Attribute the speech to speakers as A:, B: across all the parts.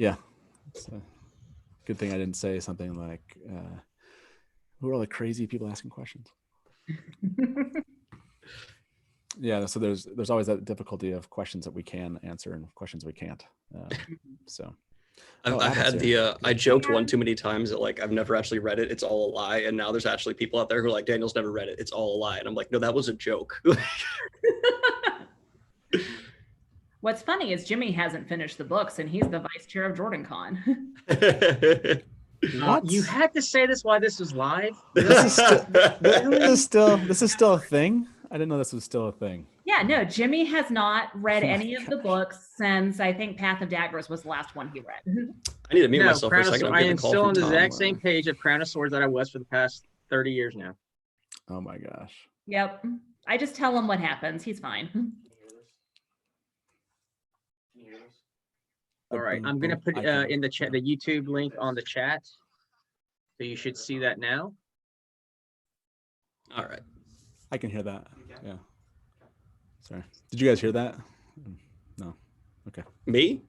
A: Yeah. It's a good thing I didn't say something like, who are all the crazy people asking questions? Yeah, so there's always that difficulty of questions that we can answer and questions we can't. So
B: I've had the I joked one too many times that like I've never actually read it. It's all a lie. And now there's actually people out there who are like, Daniel's never read it. It's all a lie. And I'm like, no, that was a joke.
C: What's funny is Jimmy hasn't finished the books, and he's the vice chair of JordanCon.
D: You had to say this while this was live.
A: This is still a thing. I didn't know this was still a thing.
C: Yeah, no, Jimmy has not read any of the books since I think Path of Daggers was the last one he read.
B: I need to mute myself for a second.
D: I am still on the exact same page of Crown of Swords that I was for the past 30 years now.
A: Oh my gosh.
C: Yep. I just tell him what happens. He's fine.
D: All right, I'm gonna put in the chat the YouTube link on the chat, so you should see that now.
B: All right,
A: I can hear that. Yeah. Sorry. Did you guys hear that? No. Okay.
B: Me?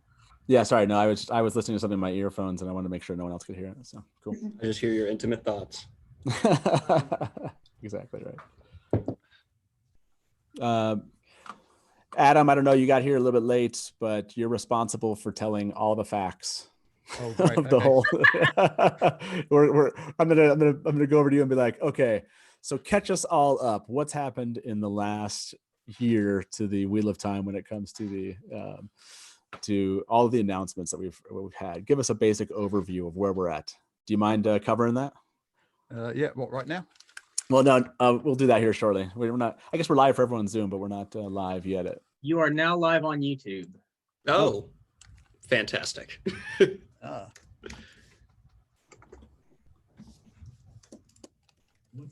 A: Yeah. Sorry. No, I was listening to something in my earphones, and I wanted to make sure no one else could hear it. So cool.
B: I just hear your intimate thoughts.
A: Exactly right. Adam, I don't know, you got here a little bit late, but you're responsible for telling all the facts of the whole. I'm gonna go over to you and be like, okay, so catch us all up. What's happened in the last year to the Wheel of Time when it comes to the to all of the announcements that we've had? Give us a basic overview of where we're at. Do you mind covering that?
E: Yeah. What, right now?
A: Well, no, we'll do that here shortly. We're not. I guess we're live for everyone's Zoom, but we're not live yet.
D: You are now live on YouTube.
B: Oh, fantastic!
A: What's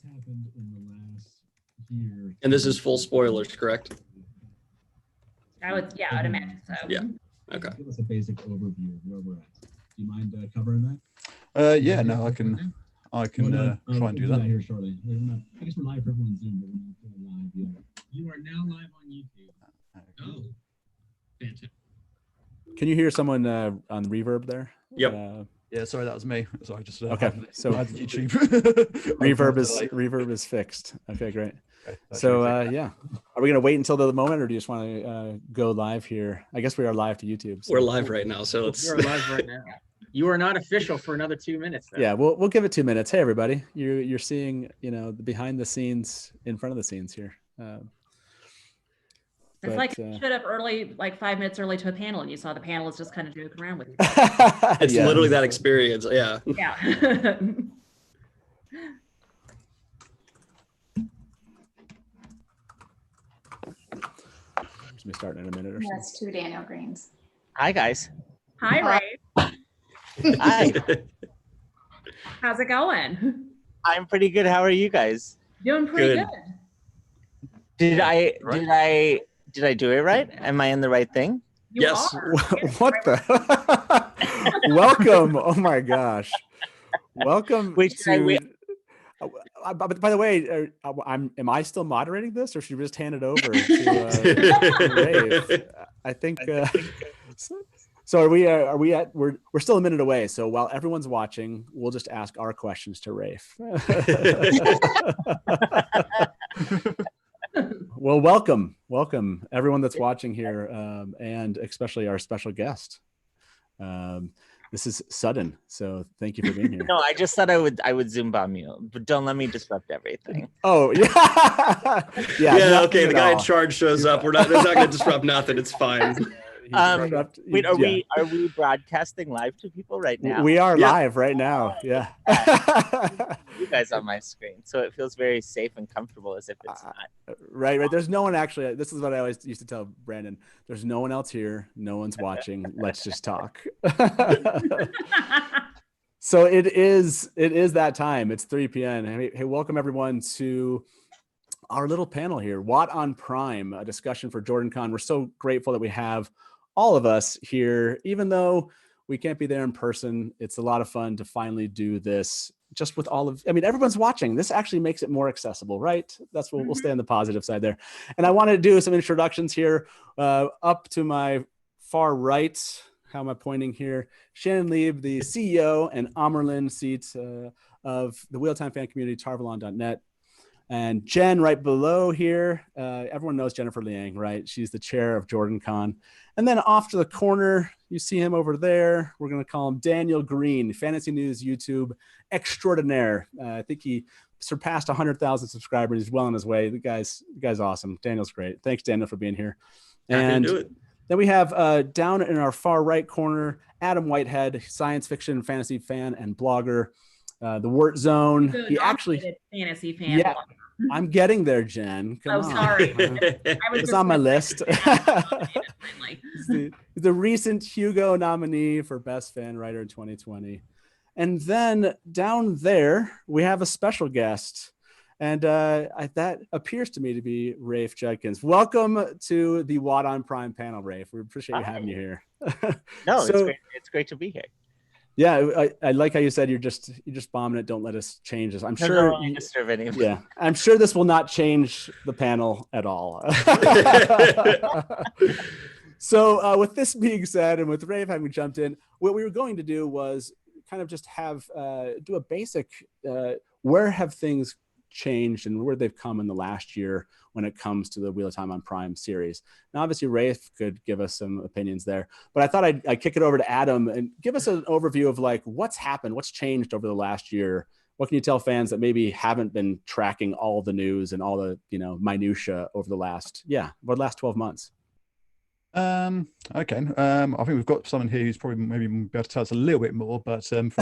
A: happened in the last year?
B: And this is full spoilers, correct?
C: I'd imagine so.
B: Yeah. Okay.
A: Give us a basic overview of where we're at. Do you mind covering that?
E: Yeah. No, I can. I can try and do that.
A: Here shortly. I guess we're live for everyone's Zoom, but we're not live yet.
D: You are now live on YouTube.
B: Oh, fantastic!
A: Can you hear someone on reverb there?
B: Yep.
E: Yeah. Sorry, that was me. So I just
A: okay. So
E: YouTube.
A: reverb is fixed. Okay, great. Okay, so yeah, are we gonna wait until the moment, or do you just want to go live here? I guess we are live to YouTube.
B: So. We're live right now, so let's.
D: You're live right now. You are not official for another 2 minutes. Though.
A: Yeah, we'll give it 2 minutes. Hey, everybody, you're seeing the behind the scenes, in front of the scenes here.
C: It's like you showed up early, like 5 minutes early to a panel, and you saw the panelists just kind of joking around with you.
B: It's literally that experience. Yeah.
C: Yeah.
A: Let me start in a minute or so.
F: That's 2 Daniel Greens.
G: Hi, guys.
C: Hi, Ray.
G: Hi.
C: How's it going?
G: I'm pretty good. How are you guys?
C: Doing pretty good.
G: Did I do it right? Am I in the right thing?
B: Yes.
A: What the? Welcome. Oh my gosh. Welcome to. By the way, am I still moderating this, or should we just hand it over to Rave? I think. So are we at? We're still a minute away. So while everyone's watching, we'll just ask our questions to Rafe. Well, welcome everyone that's watching here, and especially our special guest. This is sudden, so thank you for being here.
G: No, I just thought I would Zoom bomb you, but don't let me disrupt everything.
A: Oh yeah,
B: yeah. Okay, the guy in charge shows up. It's not going to disrupt nothing. It's fine.
G: Wait, are we broadcasting live to people right now?
A: We are live right now. Yeah.
G: You guys on my screen, so it feels very safe and comfortable, as if it's not.
A: Right. There's no one actually. This is what I always used to tell Brandon. There's no one else here. No one's watching. Let's just talk. So it is that time. It's 3 p.m. Hey, welcome everyone to our little panel here, WoT on Prime, a discussion for JordanCon. We're so grateful that we have all of us here, even though we can't be there in person. It's a lot of fun to finally do this just with everyone's watching. This actually makes it more accessible, right? That's what we'll stay on the positive side there. And I want to do some introductions here. Up to my far right, how am I pointing here? Shannon Lieb, the CEO and Amerlin seat of the Wheel of Time fan community, tarvalon.net. And Jen right below here, everyone knows Jennifer Liang, right? She's the chair of JordanCon. And then off to the corner, you see him over there. We're going to call him Daniel Green, Fantasy News YouTube extraordinaire. I think he surpassed 100,000 subscribers. He's well on his way. The guy's awesome. Daniel's great. Thanks, Daniel, for being here. And
B: do it.
A: then we have down in our far right corner, Adam Whitehead, science fiction fantasy fan and blogger. The WoT Zone.
C: So
A: He actually
C: fantasy fan.
A: Yeah, I'm getting there, Jen. Come on.
C: Sorry.
A: It's on my list. He's the recent Hugo nominee for Best Fan Writer in 2020. And then down there, we have a special guest. And that appears to me to be Rafe Judkins. Welcome to the WoT on Prime panel, Rafe. We appreciate you having you here.
G: No, it's great to be here.
A: Yeah, I like how you said you're just bombing it. Don't let us change this. I'm sure. Yeah, I'm sure this will not change the panel at all. So with this being said, and with Rafe having jumped in, what we were going to do was kind of just have do a basic where have things changed and where they've come in the last year when it comes to the Wheel of Time on Prime series. Now, obviously, Rafe could give us some opinions there, but I thought I'd kick it over to Adam and give us an overview of like what's happened, what's changed over the last year. What can you tell fans that maybe haven't been tracking all the news and all the minutia over the last 12 months?
E: Okay. I think we've got someone here who's probably maybe be able to tell us a little bit more, but from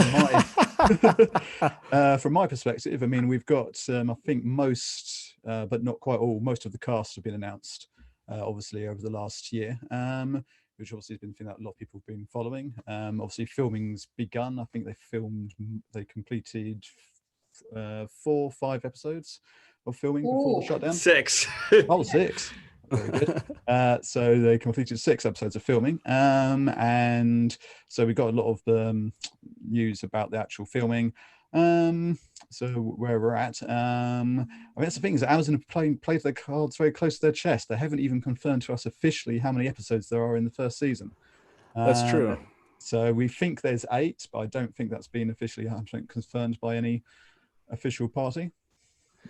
E: my perspective, I mean, we've got I think most, but not quite all, most of the cast have been announced, obviously over the last year, which obviously has been a thing that a lot of people have been following. Obviously, filming's begun. I think they completed 4 or 5 episodes of filming before the shutdown.
B: 6.
E: Oh, 6. Very good. So they completed 6 episodes of filming, and so we got a lot of news about the actual filming. So where we're at, I mean, that's the thing is that Amazon have played their cards very close to their chest. They haven't even confirmed to us officially how many episodes there are in the first season.
A: That's true.
E: So we think there's 8, but I don't think that's been officially 100% confirmed by any official party.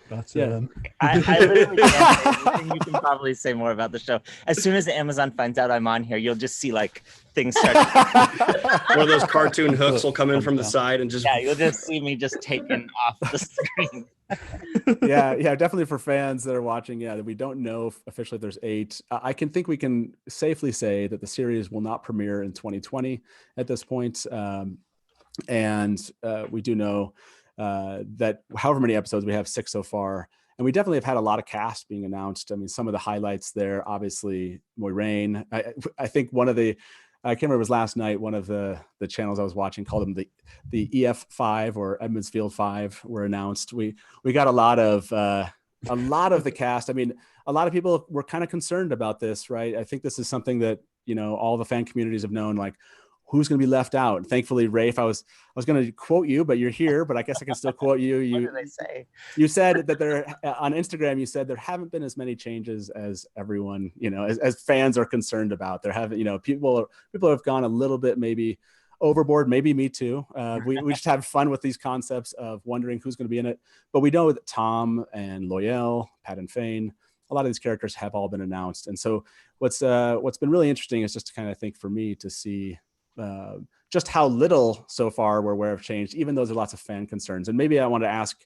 E: But
A: yeah.
G: I literally can't say anything. You can probably say more about the show. As soon as Amazon finds out I'm on here, you'll just see like things start.
B: One of those cartoon hooks will come in from the side and just.
G: Yeah, you'll just see me just taken off the screen.
A: yeah, definitely for fans that are watching. Yeah, that we don't know officially if there's 8. I think we can safely say that the series will not premiere in 2020 at this point, and we do know. That however many episodes we have 6 so far, and we definitely have had a lot of cast being announced. I mean, some of the highlights there, obviously Moiraine. I think one of the, I can't remember, it was last night, one of the channels I was watching called them the EF5 or Edmonds Field 5 were announced. We got a lot of the cast. I mean, a lot of people were kind of concerned about this, right? I think this is something that all the fan communities have known, like, who's going to be left out? Thankfully, Rafe, I was going to quote you, but you're here, but I guess I can still quote you.
G: What did I say?
A: You said that there on Instagram, you said there haven't been as many changes as everyone, as fans are concerned about. There haven't, people have gone a little bit maybe overboard, maybe me too. We just have fun with these concepts of wondering who's going to be in it. But we know that Tom and Loyal, Pat and Fane, a lot of these characters have all been announced. And so what's been really interesting is just to kind of think for me to see just how little so far we're aware of change, even though there's lots of fan concerns. And maybe I want to ask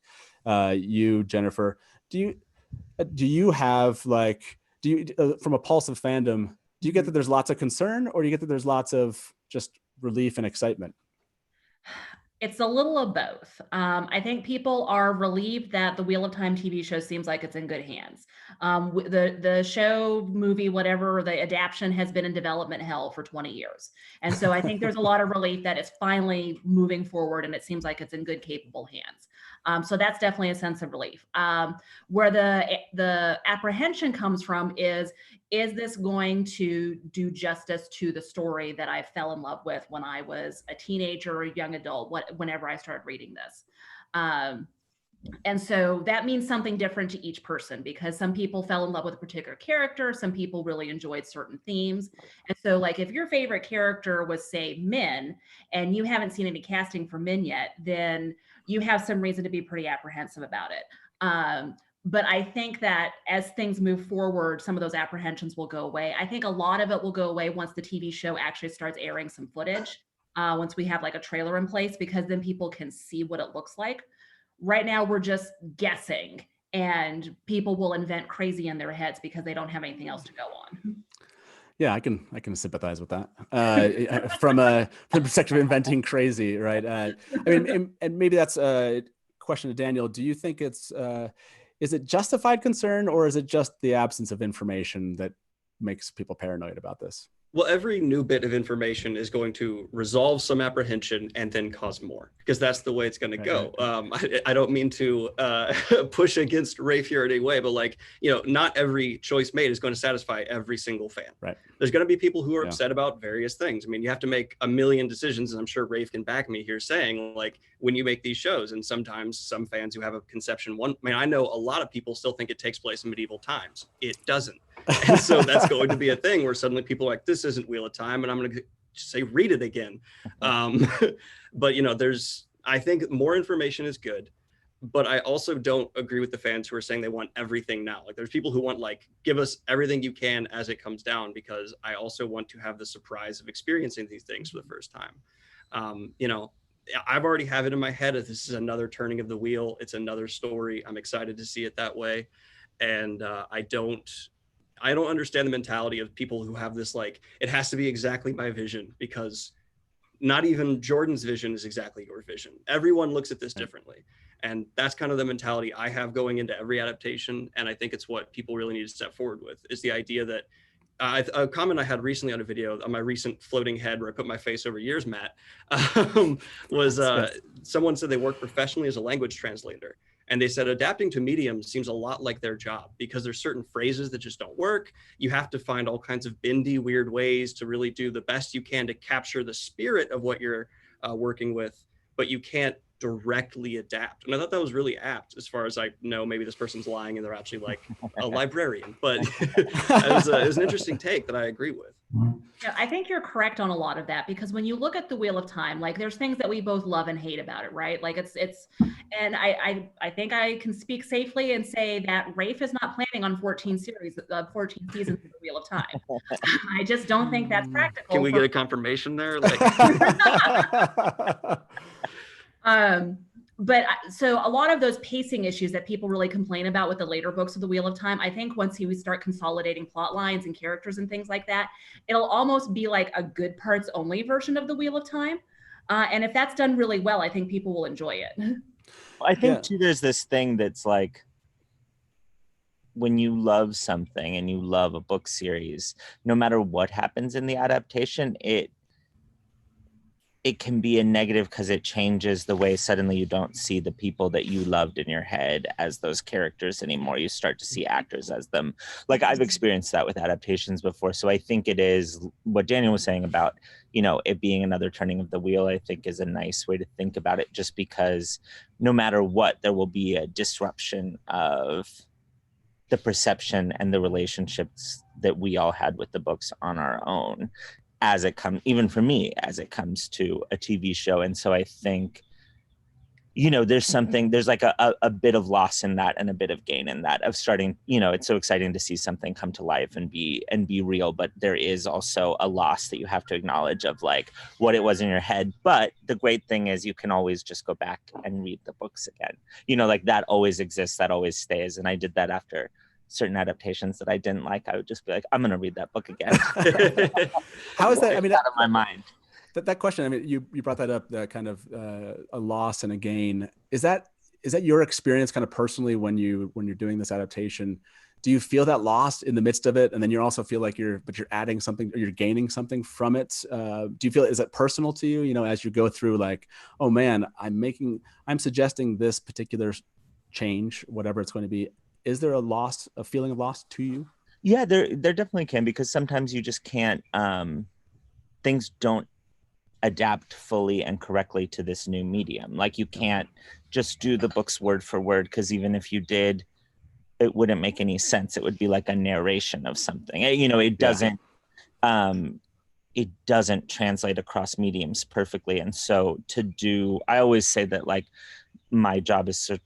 A: you, Jennifer, do you have from a pulse of fandom, do you get that there's lots of concern, or do you get that there's lots of just relief and excitement?
C: It's a little of both. I think people are relieved that the Wheel of Time TV show seems like it's in good hands. The show, movie, whatever, the adaptation has been in development hell for 20 years. And so I think there's a lot of relief that it's finally moving forward and it seems like it's in good, capable hands. So that's definitely a sense of relief. Where the apprehension comes from is this going to do justice to the story that I fell in love with when I was a teenager or a young adult, whenever I started reading this? And so that means something different to each person, because some people fell in love with a particular character, some people really enjoyed certain themes. And so like if your favorite character was, say, Min, and you haven't seen any casting for Min yet, then you have some reason to be pretty apprehensive about it. But I think that as things move forward, some of those apprehensions will go away. I think a lot of it will go away once the TV show actually starts airing some footage, once we have like a trailer in place, because then people can see what it looks like. Right now, we're just guessing, and people will invent crazy in their heads because they don't have anything else to go on.
A: Yeah, I can sympathize with that from the perspective of inventing crazy, right? I mean, and maybe that's a question to Daniel. Do you think is it justified concern, or is it just the absence of information that makes people paranoid about this?
B: Well, every new bit of information is going to resolve some apprehension and then cause more, because that's the way it's going to go. I don't mean to push against Rafe here in any way, but like, not every choice made is going to satisfy every single fan.
A: Right.
B: There's going to be people who are upset about various things. I mean, you have to make a million decisions, and I'm sure Rafe can back me here saying, like, when you make these shows, and sometimes some fans who have a conception, I know a lot of people still think it takes place in medieval times. It doesn't. And so that's going to be a thing where suddenly people are like, this isn't Wheel of Time, and I'm going to say, read it again. But I think more information is good, but I also don't agree with the fans who are saying they want everything now. Like, there's people who want, like, give us everything you can as it comes down, because I also want to have the surprise of experiencing these things for the first time. I've already have it in my head that this is another turning of the wheel. It's another story. I'm excited to see it that way. And I don't understand the mentality of people who have this, like, it has to be exactly my vision, because not even Jordan's vision is exactly your vision. Everyone looks at this differently. And that's kind of the mentality I have going into every adaptation. And I think it's what people really need to step forward with, is the idea that a comment I had recently on a video on my recent floating head where I put my face over yours, Matt, was someone said they work professionally as a language translator. And they said adapting to mediums seems a lot like their job, because there's certain phrases that just don't work. You have to find all kinds of bendy, weird ways to really do the best you can to capture the spirit of what you're working with, but you can't directly adapt. And I thought that was really apt, as far as I know. Maybe this person's lying and they're actually like a librarian, but it was an interesting take that I agree with.
C: Yeah, I think you're correct on a lot of that, because when you look at the Wheel of Time, like, there's things that we both love and hate about it, right? Like and I think I can speak safely and say that Rafe is not planning on 14 seasons of the Wheel of Time. I just don't think that's practical.
B: Can we get a confirmation there? Like,
C: but so a lot of those pacing issues that people really complain about with the later books of the Wheel of Time, I think once we start consolidating plot lines and characters and things like that, it'll almost be like a good parts only version of the Wheel of Time. And if that's done really well, I think people will enjoy it.
G: I think too, there's this thing that's like, when you love something and you love a book series, no matter what happens in the adaptation, it can be a negative, because it changes the way suddenly you don't see the people that you loved in your head as those characters anymore. You start to see actors as them. Like, I've experienced that with adaptations before. So I think it is what Daniel was saying about, it being another turning of the wheel, I think is a nice way to think about it, just because no matter what, there will be a disruption of the perception and the relationships that we all had with the books on our own, as it comes, even for me, as it comes to a TV show. And so I think, there's like a bit of loss in that and a bit of gain in that, of starting, it's so exciting to see something come to life and be real, but there is also a loss that you have to acknowledge of, like, what it was in your head. But the great thing is you can always just go back and read the books again. Like, that always exists, that always stays. And I did that after certain adaptations that I didn't like. I would just be like, I'm going to read that book again.
A: How is that? I mean,
G: out of my mind.
A: That question, I mean, you brought that up, that kind of a loss and a gain. Is that your experience kind of personally when you're doing this adaptation? Do you feel that loss in the midst of it? And then you also feel like you're adding something, or you're gaining something from it. Do you feel, is that personal to you, as you go through, like, oh man, I'm suggesting this particular change, whatever it's going to be. Is there a feeling of loss to you?
G: Yeah, there definitely can, because sometimes you just can't, things don't adapt fully and correctly to this new medium. Like you can't just do the books word for word, because even if you did, it wouldn't make any sense. It would be like a narration of something. You know, it doesn't translate across mediums perfectly. And so I always say that like my job is to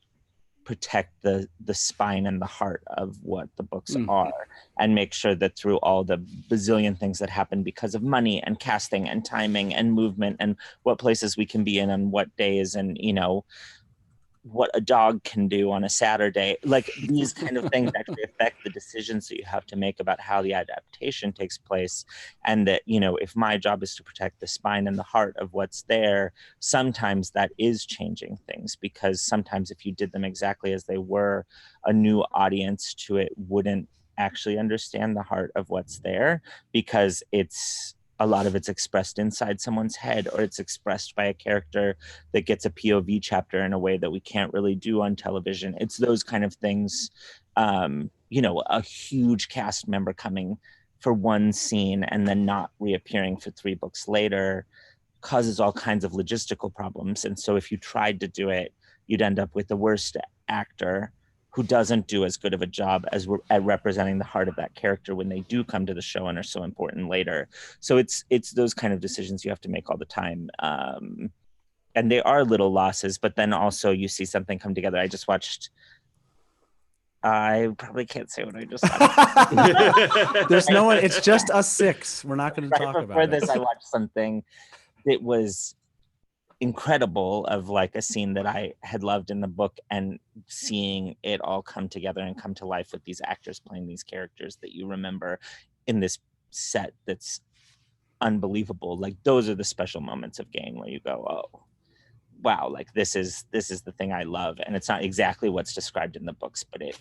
G: protect the spine and the heart of what the books are, and make sure that through all the bazillion things that happen because of money and casting and timing and movement and what places we can be in on what days, and you know what a dog can do on a Saturday, like these kind of things actually affect the decisions that you have to make about how the adaptation takes place. And that, you know, if my job is to protect the spine and the heart of what's there, sometimes that is changing things, because sometimes if you did them exactly as they were, a new audience to it wouldn't actually understand the heart of what's there, because a lot of it's expressed inside someone's head, or it's expressed by a character that gets a POV chapter in a way that we can't really do on television. It's those kind of things. You know, a huge cast member coming for one scene and then not reappearing for 3 books later causes all kinds of logistical problems. And so if you tried to do it, you'd end up with the worst actor who doesn't do as good of a job at representing the heart of that character when they do come to the show and are so important later. So it's those kind of decisions you have to make all the time. And they are little losses, but then also you see something come together. I probably can't say what I just watched.
A: There's no one, it's just us 6. We're not going to talk about it.
G: I watched something that was incredible, of like a scene that I had loved in the book, and seeing it all come together and come to life with these actors playing these characters that you remember in this set that's unbelievable. Like those are the special moments of Gang where you go, oh wow, like this is the thing I love, and it's not exactly what's described in the books, but it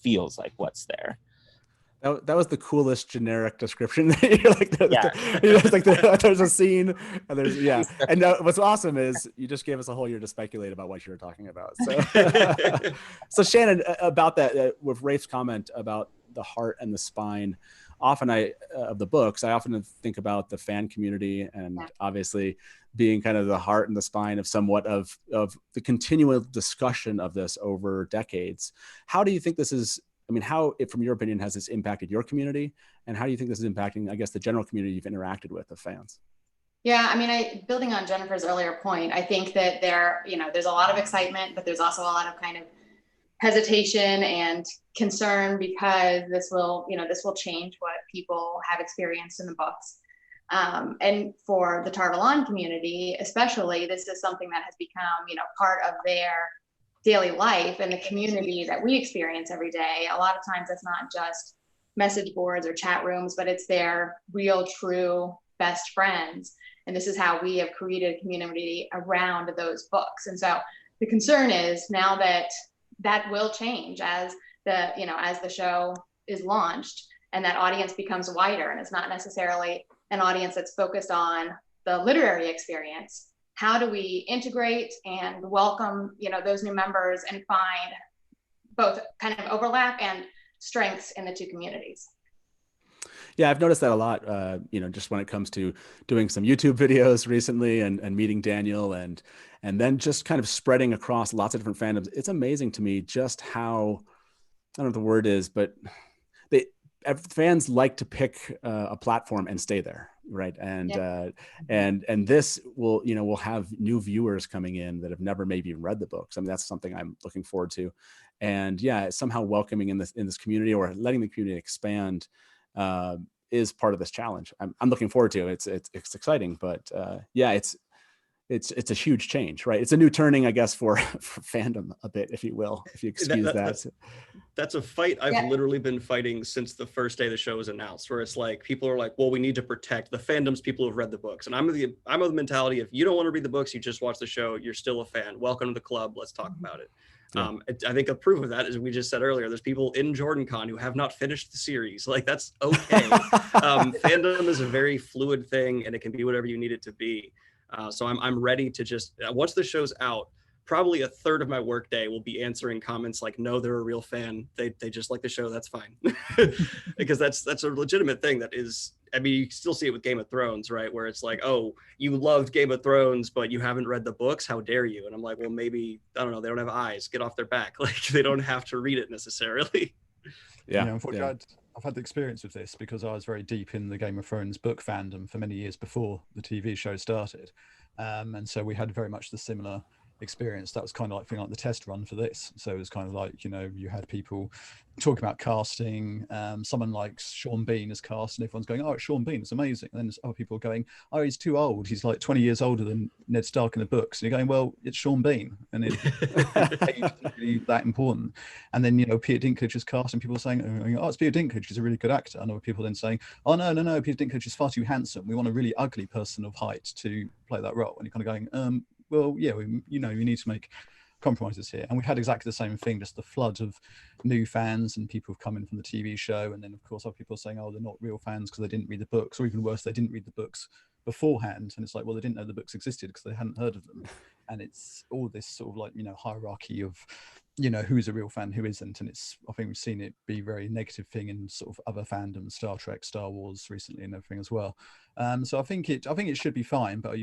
G: feels like what's there.
A: That was the coolest generic description. You're like, there's a scene, and there's and what's awesome is you just gave us a whole year to speculate about what you were talking about. So, so Shannon, about that, with Rafe's comment about the heart and the spine, often of the books, I often think about the fan community, and obviously being kind of the heart and the spine of somewhat of the continual discussion of this over decades. How do you think this is? I mean, how, from your opinion, has this impacted your community? And how do you think this is impacting, I guess, the general community you've interacted with of fans?
F: Yeah, I mean, building on Jennifer's earlier point, I think that there's a lot of excitement, but there's also a lot of kind of hesitation and concern, because this will change what people have experienced in the books. And for the Tarvalon community, especially, this is something that has become, part of their daily life and the community that we experience every day. A lot of times it's not just message boards or chat rooms, but it's their real, true best friends. And this is how we have created a community around those books. And so the concern is now that will change as the show is launched, and that audience becomes wider, and it's not necessarily an audience that's focused on the literary experience. How do we integrate and welcome, those new members and find both kind of overlap and strengths in the two communities?
A: Yeah, I've noticed that a lot, just when it comes to doing some YouTube videos recently and meeting Daniel and then just kind of spreading across lots of different fandoms. It's amazing to me just how, I don't know what the word is, but fans like to pick a platform and stay there. Right. And, and this will have new viewers coming in that have never maybe read the books. I mean, that's something I'm looking forward to. And somehow welcoming in this community, or letting the community expand, is part of this challenge. I'm looking forward to it. It's exciting, but it's a huge change, right? It's a new turning, I guess, for fandom a bit, if you will, if you excuse that.
B: That's a fight I've literally been fighting since the first day the show was announced, where it's like, people are like, well, we need to protect the fandoms, people who've read the books. And I'm of the mentality, if you don't want to read the books, you just watch the show, you're still a fan. Welcome to the club. Let's talk about it. Yeah. I think a proof of that is, we just said earlier, there's people in JordanCon who have not finished the series. Like, that's okay. Fandom is a very fluid thing, and it can be whatever you need it to be. So I'm ready to just, once the show's out, probably a third of my workday will be answering comments like, no, they're a real fan. They just like the show. That's fine. Because that's a legitimate thing that is I mean, you still see it with Game of Thrones, right? Where it's like, oh, you loved Game of Thrones, but you haven't read the books. How dare you? And I'm like, well, maybe, I don't know. They don't have eyes. Get off their back. Like, they don't have to read it necessarily.
E: Yeah. Unfortunately, I've had the experience of this because I was very deep in the Game of Thrones book fandom for many years before the TV show started. And so we had very much the similar experience. That was kind of like feeling like the test run for this. So it was kind of like, you had people talking about casting, someone like Sean Bean is cast and everyone's going, oh, it's Sean Bean, it's amazing. And then there's other people going, oh, he's too old, he's like 20 years older than Ned Stark in the books. And you're going, well, it's Sean Bean, and it's not really that important. And then Peter Dinklage is cast and people are saying, oh, it's Peter Dinklage, he's a really good actor. And other people then saying, oh, no, Peter Dinklage is far too handsome, we want a really ugly person of height to play that role. And you're kind of going, well, yeah, we need to make compromises here. And we've had exactly the same thing, just the flood of new fans and people have come in from the TV show. And then, of course, other people are saying, oh, they're not real fans because they didn't read the books, or even worse, they didn't read the books beforehand. And it's like, well, they didn't know the books existed because they hadn't heard of them. And it's all this sort of like, hierarchy of, who's a real fan, who isn't. And I think we've seen it be a very negative thing in sort of other fandoms, Star Trek, Star Wars recently and everything as well. So I think it should be fine, but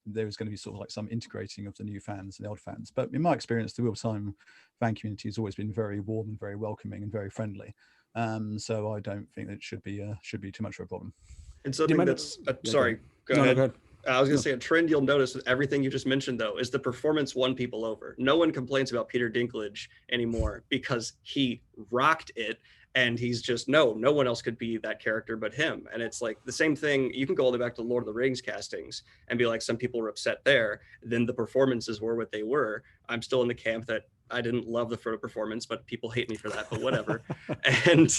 E: there's going to be sort of like some integrating of the new fans and the old fans. But in my experience, the real-time fan community has always been very warm and very welcoming and very friendly. So I don't think that it should be too much of a problem.
B: And something that's sorry, go ahead. I was going to say a trend you'll notice with everything you just mentioned, though, is the performance won people over. No one complains about Peter Dinklage anymore because he rocked it. And he's just, no one else could be that character but him. And it's like the same thing. You can go all the way back to Lord of the Rings castings and be like, some people were upset there. Then the performances were what they were. I'm still in the camp that I didn't love the Frodo performance, but people hate me for that, but whatever. And,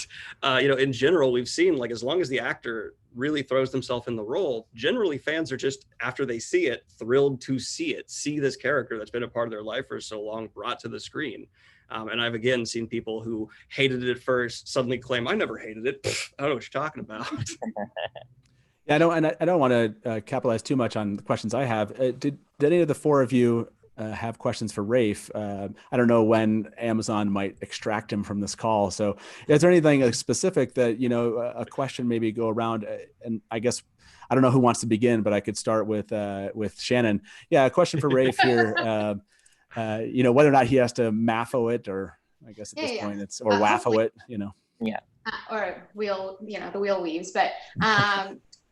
B: in general, we've seen, like, as long as the actor really throws themselves in the role, generally fans are just, after they see it, thrilled to see this character that's been a part of their life for so long brought to the screen. And I've again seen people who hated it at first suddenly claim, I never hated it. I don't know what you're talking about.
A: Yeah, I don't want to capitalize too much on the questions I have. Did any of the four of you have questions for Rafe? I don't know when Amazon might extract him from this call. So is there anything specific that, a question maybe go around? And I guess, I don't know who wants to begin, but I could start with Shannon. Yeah, a question for Rafe here. Whether or not he has to MAFO it, or I guess at this point it's, or WAFO it,
G: Yeah.
F: Or wheel, the wheel weaves. But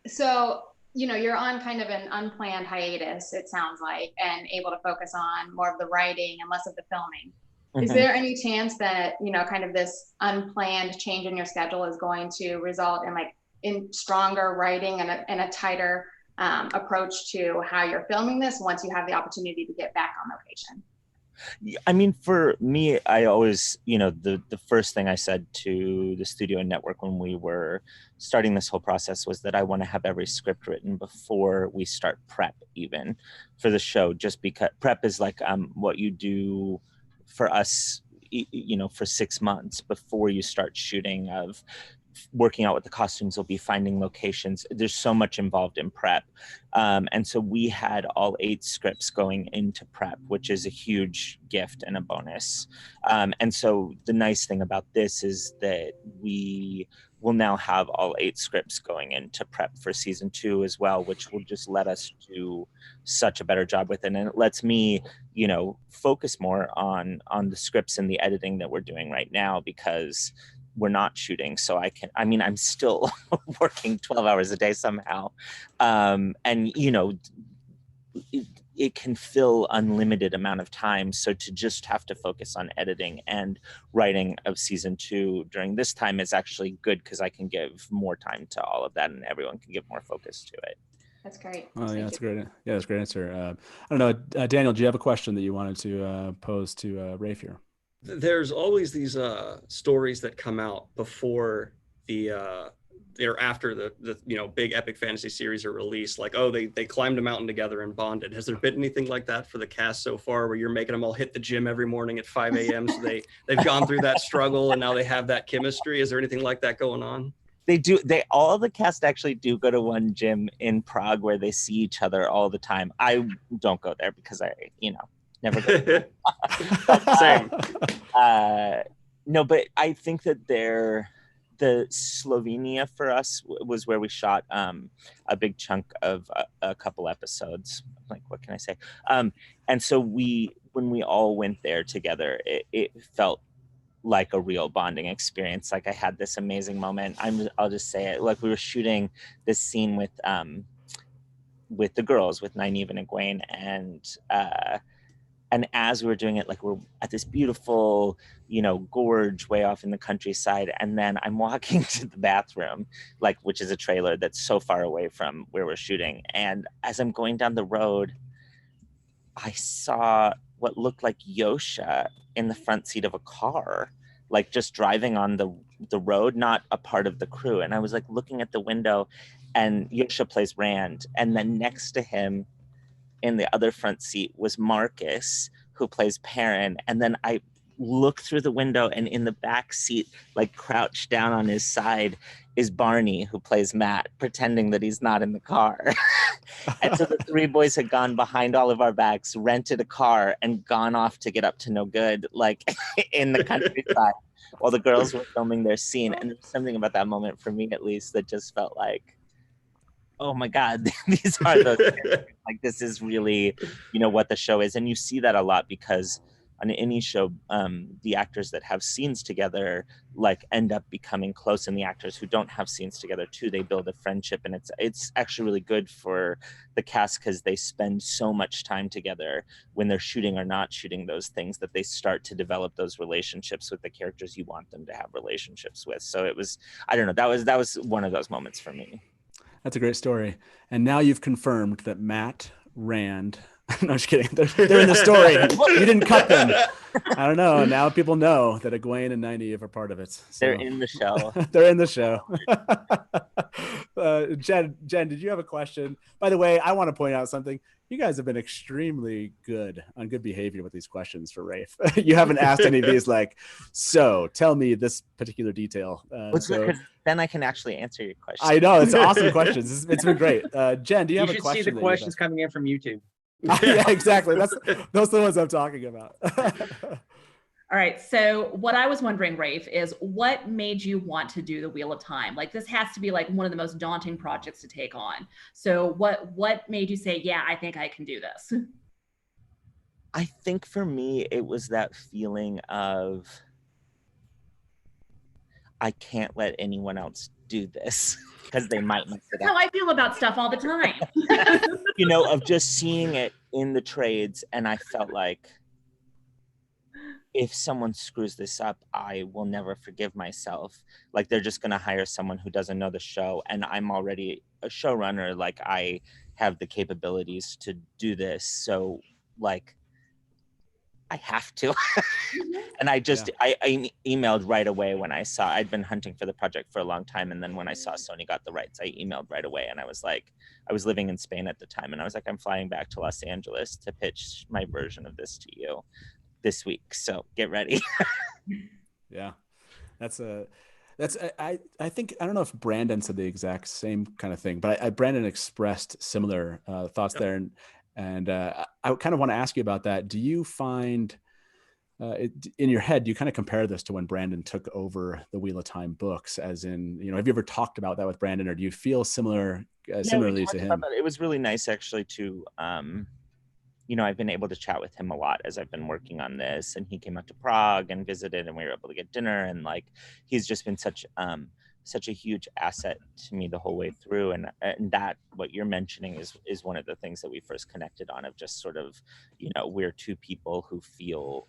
F: so, you're on kind of an unplanned hiatus, it sounds like, and able to focus on more of the writing and less of the filming. Mm-hmm. Is there any chance that, kind of this unplanned change in your schedule is going to result in stronger writing and a tighter approach to how you're filming this once you have the opportunity to get back on location?
G: I mean, for me, I always, the first thing I said to the studio and network when we were starting this whole process was that I want to have every script written before we start prep even for the show, just because prep is like what you do for us, for 6 months before you start shooting, of working out what the costumes will be, finding locations. There's so much involved in prep. And so we had all 8 scripts going into prep, which is a huge gift and a bonus. And so the nice thing about this is that we will now have all 8 scripts going into prep for season 2 as well, which will just let us do such a better job with it. And it lets me, focus more on the scripts and the editing that we're doing right now, because we're not shooting. So I'm still working 12 hours a day somehow. And, it can fill unlimited amount of time. So to just have to focus on editing and writing of season 2 during this time is actually good, because I can give more time to all of that and everyone can give more focus to it.
F: That's great.
A: Oh, yeah, that's great. Yeah, that's a great answer. I don't know, Daniel, do you have a question that you wanted to pose to Rafe here?
B: There's always these stories that come out before or after the big epic fantasy series are released, like, oh, they climbed a mountain together and bonded. Has there been anything like that for the cast so far, where you're making them all hit the gym every morning at 5 a.m. so they've gone through that struggle and now they have that chemistry? Is there anything like that going on?
G: They do. All the cast actually do go to one gym in Prague where they see each other all the time. I don't go there because I never go.
B: Same.
G: No, but I think that the Slovenia for us was where we shot a big chunk of a couple episodes. Like, what can I say? And so when we all went there together, it felt like a real bonding experience. Like I had this amazing moment. I'll just say it. Like we were shooting this scene with the girls, with Nynaeve and Egwene, and as we were doing it, like we're at this beautiful, gorge way off in the countryside. And then I'm walking to the bathroom, like, which is a trailer that's so far away from where we're shooting. And as I'm going down the road, I saw what looked like Yosha in the front seat of a car, like just driving on the road, not a part of the crew. And I was like looking at the window, and Yosha plays Rand. And then next to him in the other front seat was Marcus, who plays Perrin. And then I look through the window, and in the back seat, like crouched down on his side, is Barney, who plays Matt, pretending that he's not in the car. And so the three boys had gone behind all of our backs, rented a car, and gone off to get up to no good, like in the countryside, while the girls were filming their scene. And there's something about that moment, for me at least, that just felt like, oh my God, these are those like, this is really, what the show is. And you see that a lot because on any show, the actors that have scenes together like end up becoming close, and the actors who don't have scenes together too, they build a friendship. And it's actually really good for the cast because they spend so much time together when they're shooting or not shooting those things, that they start to develop those relationships with the characters you want them to have relationships with. So it was, I don't know, that was one of those moments for me.
A: That's a great story. And now you've confirmed that Matt, Rand, no, just kidding. They're in the story. You didn't cut them. I don't know. Now people know that Egwene and Nynaeve are part of it. So.
G: They're in the show.
A: They're in the show. Jen, did you have a question? By the way, I want to point out something. You guys have been extremely good on good behavior with these questions for Rafe. You haven't asked any of these like, so tell me this particular detail. So
G: then I can actually answer your question.
A: I know. It's awesome questions. It's been great. Jen, do you have a question?
D: You should see the questions coming in from YouTube.
A: Yeah, exactly. Those are the ones I'm talking about.
C: All right. So what I was wondering, Rafe, is what made you want to do the Wheel of Time? Like, this has to be like one of the most daunting projects to take on. So what made you say, yeah, I think I can do this?
G: I think for me, it was that feeling of, I can't let anyone else do this because they might mess it up.
C: That's how I feel about stuff all the time.
G: Of just seeing it in the trades. And I felt like, if someone screws this up, I will never forgive myself. Like, they're just going to hire someone who doesn't know the show. And I'm already a showrunner. Like, I have the capabilities to do this. So, like, I have to. And I just, I emailed right away when I saw, I'd been hunting for the project for a long time. And then when I saw Sony got the rights, I emailed right away. And I was like, I was living in Spain at the time. And I was like, I'm flying back to Los Angeles to pitch my version of this to you this week, so get ready.
A: Yeah, I think, I don't know if Brandon said the exact same kind of thing, but Brandon expressed similar thoughts there, and I kind of want to ask you about that. Do you find in your head, do you kind of compare this to when Brandon took over the Wheel of Time books, as in, have you ever talked about that with Brandon, or do you feel similarly to him?
G: It was really nice actually to I've been able to chat with him a lot as I've been working on this, and he came out to Prague and visited, and we were able to get dinner, and like, he's just been such a huge asset to me the whole way through. And that, what you're mentioning is one of the things that we first connected on, of just sort of, we're two people who feel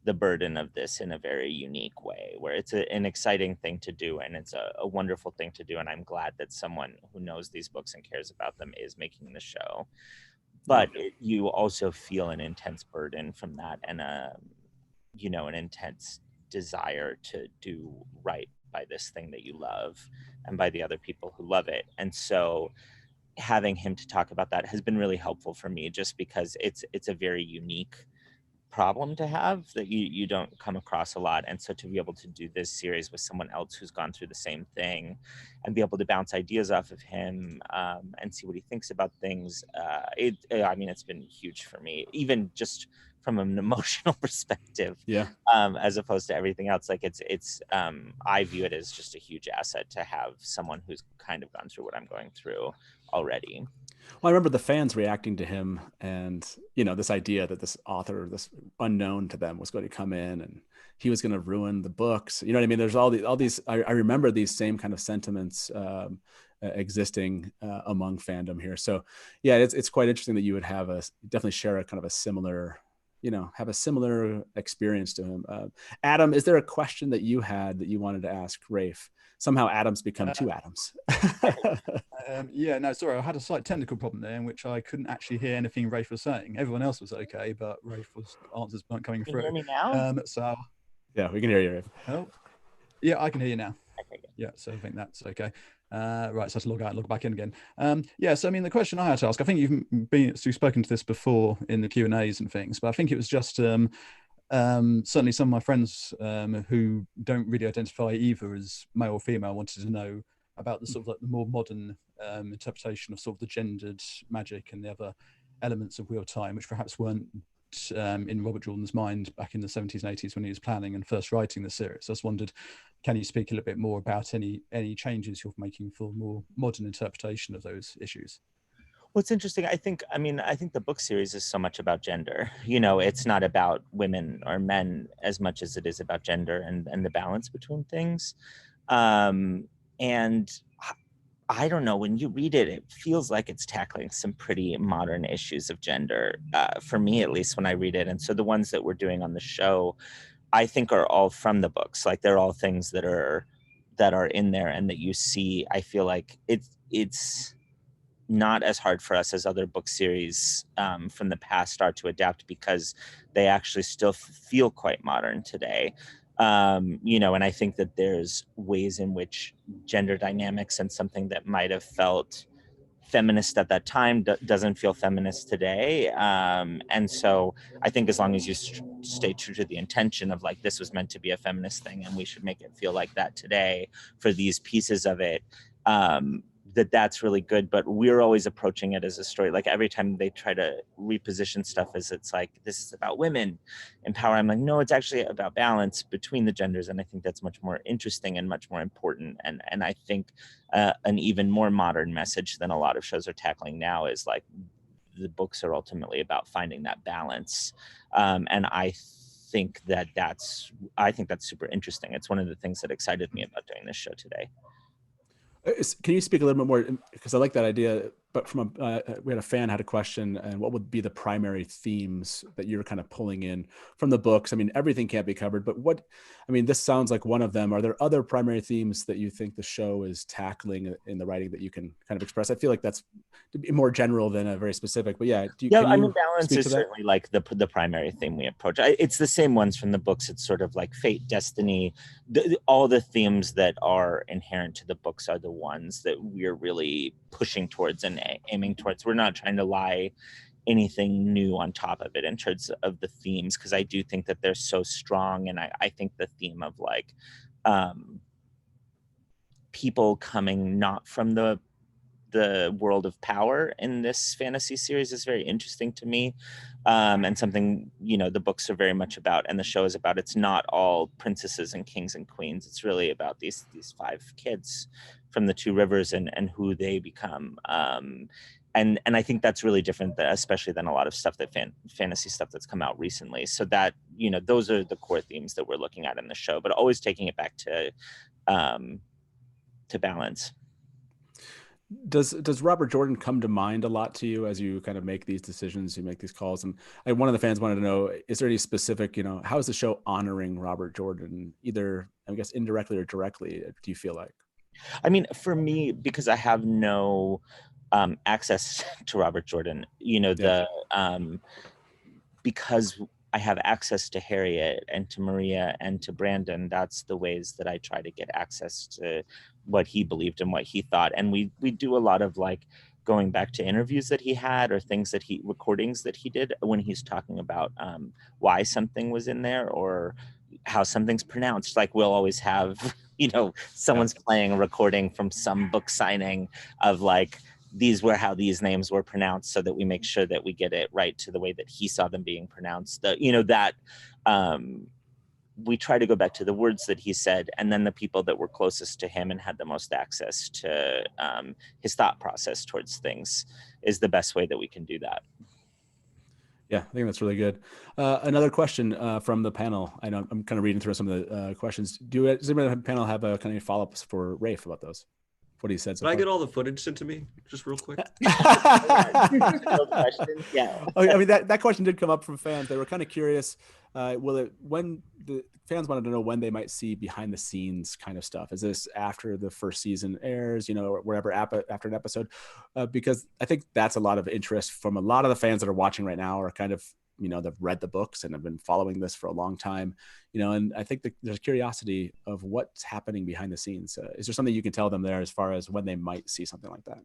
G: the burden of this in a very unique way, where it's an exciting thing to do, and it's a wonderful thing to do. And I'm glad that someone who knows these books and cares about them is making the show. But you also feel an intense burden from that, and an intense desire to do right by this thing that you love and by the other people who love it. And so having him to talk about that has been really helpful for me, just because it's a very unique problem to have that you don't come across a lot. And so to be able to do this series with someone else who's gone through the same thing, and be able to bounce ideas off of him, and see what he thinks about things, it's been huge for me, even just from an emotional perspective.
A: Yeah.
G: As opposed to everything else. Like it's I view it as just a huge asset to have someone who's kind of gone through what I'm going through already.
A: Well, I remember the fans reacting to him, and this idea that this author, this unknown to them, was going to come in and he was going to ruin the books. You know what I mean? There's all these. I remember these same kind of sentiments existing among fandom here. So yeah, it's quite interesting that you would definitely share a kind of a similar, have a similar experience to him. Adam, is there a question that you had that you wanted to ask Rafe? Somehow Adam's become two Adams.
E: Yeah, no, sorry. I had a slight technical problem there in which I couldn't actually hear anything Rafe was saying. Everyone else was okay, but Rafe's answers weren't coming through.
G: Can you hear me now?
E: So
A: yeah, we can hear you, Rafe.
E: Oh, yeah, I can hear you now.
G: Okay, good.
E: Yeah, so I think that's okay. Right, so let's log out and log back in again. Yeah, so I mean, the question I had to ask, I think you've spoken to this before in the Q&As and things, but I think it was just certainly some of my friends who don't really identify either as male or female wanted to know about the sort of like the more modern interpretation of sort of the gendered magic and the other elements of Wheel of Time, which perhaps weren't in Robert Jordan's mind back in the 70s and 80s when he was planning and first writing the series. I just wondered, can you speak a little bit more about any changes you're making for more modern interpretation of those issues?
G: Well, it's interesting. I think the book series is so much about gender. It's not about women or men as much as it is about gender and the balance between things. And I don't know, when you read it, it feels like it's tackling some pretty modern issues of gender, for me, at least when I read it. And so the ones that we're doing on the show, I think are all from the books. Like they're all things that are in there and that you see. I feel like it's not as hard for us as other book series from the past are to adapt because they actually still feel quite modern today. And I think that there's ways in which gender dynamics and something that might have felt feminist at that time doesn't feel feminist today. And so I think as long as you stay true to the intention of like, this was meant to be a feminist thing and we should make it feel like that today for these pieces of it, that's really good. But we're always approaching it as a story. Like every time they try to reposition stuff as it's like, this is about women and power, I'm like, no, it's actually about balance between the genders. And I think that's much more interesting and much more important. And I think an even more modern message than a lot of shows are tackling now is like, the books are ultimately about finding that balance. And I think that's super interesting. It's one of the things that excited me about doing this show today.
A: Can you speak a little bit more, because I like that idea, but we had a fan had a question, and what would be the primary themes that you're kind of pulling in from the books? I mean, everything can't be covered, but this sounds like one of them. Are there other primary themes that you think the show is tackling in the writing that you can kind of express? I feel like that's more general than a very specific, but yeah.
G: Balance is certainly like the primary theme we approach. It's the same ones from the books. It's sort of like fate, destiny, all the themes that are inherent to the books are the ones that we're really pushing towards and aiming towards. We're not trying to lie anything new on top of it in terms of the themes, because I do think that they're so strong. And I think the theme of like people coming not from the world of power in this fantasy series is very interesting to me, and something the books are very much about and the show is about. It's not all princesses and kings and queens. It's really about these 5 kids from the 2 rivers and who they become. And I think that's really different, especially than a lot of stuff that fantasy stuff that's come out recently. So that those are the core themes that we're looking at in the show, but always taking it back to balance.
A: Does Robert Jordan come to mind a lot to you as you kind of make these decisions, you make these calls? And one of the fans wanted to know, is there any specific, how is the show honoring Robert Jordan, either, I guess, indirectly or directly, do you feel like?
G: I mean, for me, because I have no access to Robert Jordan, because I have access to Harriet and to Maria and to Brandon, that's the ways that I try to get access to what he believed and what he thought. And we do a lot of like going back to interviews that he had or recordings that he did when he's talking about why something was in there or how something's pronounced. Like we'll always have, someone's playing a recording from some book signing of like these were how these names were pronounced, so that we make sure that we get it right to the way that he saw them being pronounced. We try to go back to the words that he said, and then the people that were closest to him and had the most access to his thought process towards things is the best way that we can do that.
A: Yeah, I think that's really good. Another question from the panel. I know I'm kind of reading through some of the questions. Does anybody on the panel have a kind of follow-ups for Rafe about those? What he said so
B: Can I
A: far?
B: get all the footage sent to me just real quick?
G: Yeah.
A: I mean, that question did come up from fans. They were kind of curious. When the fans wanted to know when they might see behind the scenes kind of stuff. Is this after the first season airs, or wherever after an episode? Because I think that's a lot of interest from a lot of the fans that are watching right now, are kind of, they've read the books and have been following this for a long time, and I think there's curiosity of what's happening behind the scenes. Is there something you can tell them there as far as when they might see something like that?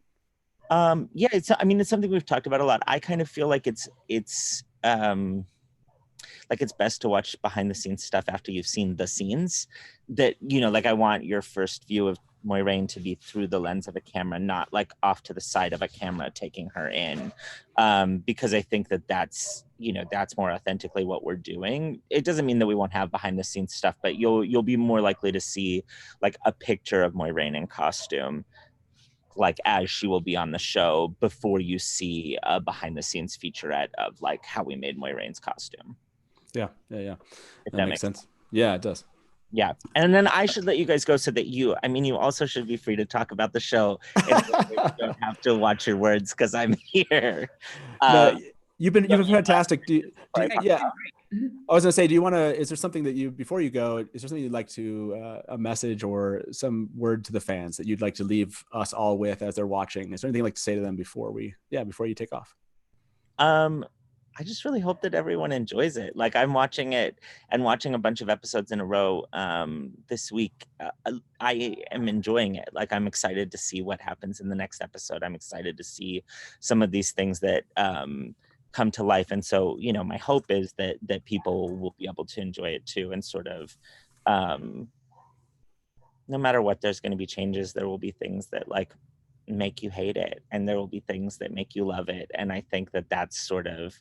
G: Yeah, it's something we've talked about a lot. I kind of feel like it's best to watch behind the scenes stuff after you've seen the scenes. That, I want your first view of Moiraine to be through the lens of a camera, not like off to the side of a camera taking her in, because I think that's more authentically what we're doing. It doesn't mean that we won't have behind the scenes stuff, but you'll be more likely to see like a picture of Moiraine in costume, like as she will be on the show, before you see a behind the scenes featurette of like how we made Moiraine's costume.
A: Yeah.
G: If
A: That makes sense. Yeah, it does.
G: Yeah. And then I should let you guys go so that you also should be free to talk about the show. You don't have to watch your words because I'm here.
A: No, you've been fantastic. Yeah. I was gonna say, is there something that before you go, is there something you'd like to, a message or some word to the fans that you'd like to leave us all with as they're watching? Is there anything you'd like to say to them before you take off?
G: I just really hope that everyone enjoys it. Like, I'm watching it and watching a bunch of episodes in a row this week. I am enjoying it. Like, I'm excited to see what happens in the next episode. I'm excited to see some of these things that come to life. And so, my hope is that people will be able to enjoy it too. And sort of, no matter what, there's going to be changes. There will be things that like make you hate it, and there will be things that make you love it. And I think that that's sort of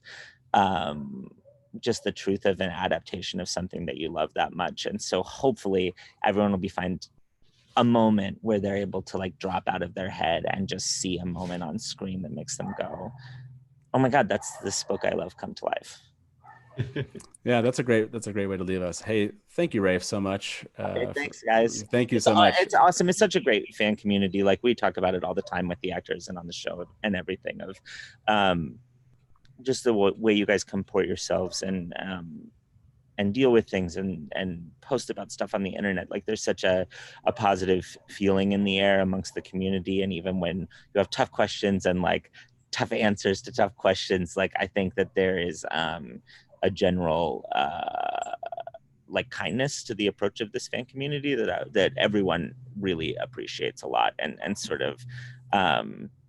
G: just the truth of an adaptation of something that you love that much. And so hopefully everyone will find a moment where they're able to like drop out of their head and just see a moment on screen that makes them go, oh my God, that's this book I love come to life.
A: Yeah, that's a great way to leave us. Hey, thank you, Rafe, so much.
G: Okay, thanks, guys.
A: Thank you so much.
G: It's awesome. It's such a great fan community. Like, we talk about it all the time with the actors and on the show and everything, of just the way you guys comport yourselves and deal with things and post about stuff on the internet. Like, there's such a positive feeling in the air amongst the community. And even when you have tough questions and like tough answers to tough questions, like, I think that there is a general like kindness to the approach of this fan community that everyone really appreciates a lot. And sort of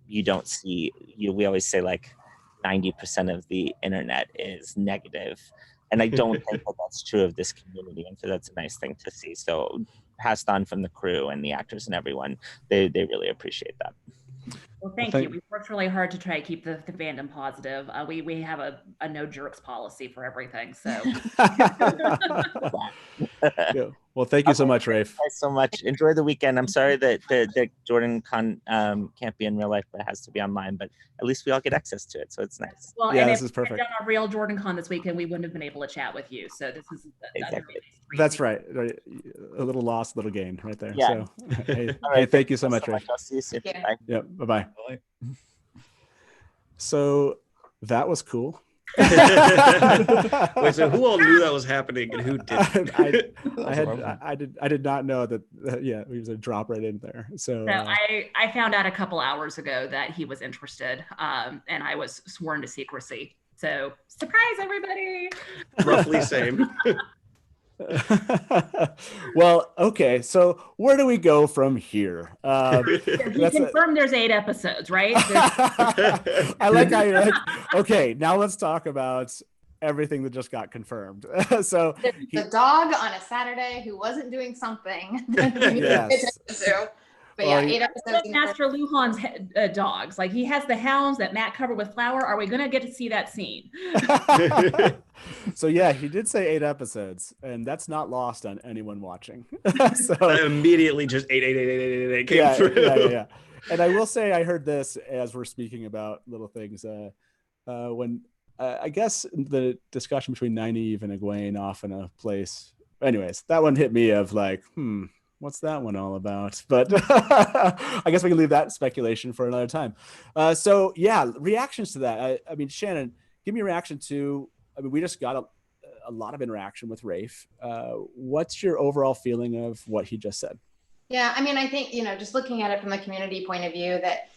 G: you don't see, we always say like 90% of the internet is negative, and I don't think that's true of this community, and so that's a nice thing to see. So passed on from the crew and the actors and everyone, they really appreciate that.
C: Well, thank you. We've worked really hard to try to keep the fandom positive. We have a no jerks policy for everything. So,
A: yeah. Well, thank you so much, Rafe.
G: Thanks so much. Enjoy the weekend. I'm sorry that JordanCon can't be in real life, but it has to be online. But at least we all get access to it, so it's nice.
C: Well,
A: yeah,
C: and
A: this is perfect.
C: If we had done a real JordanCon this weekend, we wouldn't have been able to chat with you. So this is
G: exactly.
A: That's right. A little loss, a little gain, right there.
G: Yeah.
A: So, hey, thank you so much, Rafe.
G: I'll see you soon.
F: Yeah.
G: Bye.
A: Yep. Bye-bye. So that was cool.
B: Wait, so who all knew that was happening and who didn't?
A: I did not know that. Yeah, he was a drop right in there. So
C: I found out a couple hours ago that he was interested, and I was sworn to secrecy. So surprise, everybody!
B: Roughly same.
A: Well, okay. So where do we go from here?
C: You confirmed there's 8 episodes, right?
A: I like how you're like, okay, now let's talk about everything that just got confirmed. So
F: the dog on a Saturday who wasn't doing something.
A: Yes.
F: But yeah, 8 episodes.
C: Master Luhan's dogs. Like he has the hounds that Matt covered with flour. Are we going to get to see that scene?
A: So yeah, he did say 8 episodes, and that's not lost on anyone watching. So
B: I immediately just 8 came through.
A: Yeah. And I will say, I heard this as we're speaking about little things. When I guess the discussion between Nynaeve and Egwene off in a place. Anyways, that one hit me of like, what's that one all about? But I guess we can leave that speculation for another time. So yeah, reactions to that. I mean, Shannon, give me a reaction to. I mean, we just got a lot of interaction with Rafe. What's your overall feeling of what he just said?
F: Yeah, I mean, I think, just looking at it from the community point of view, that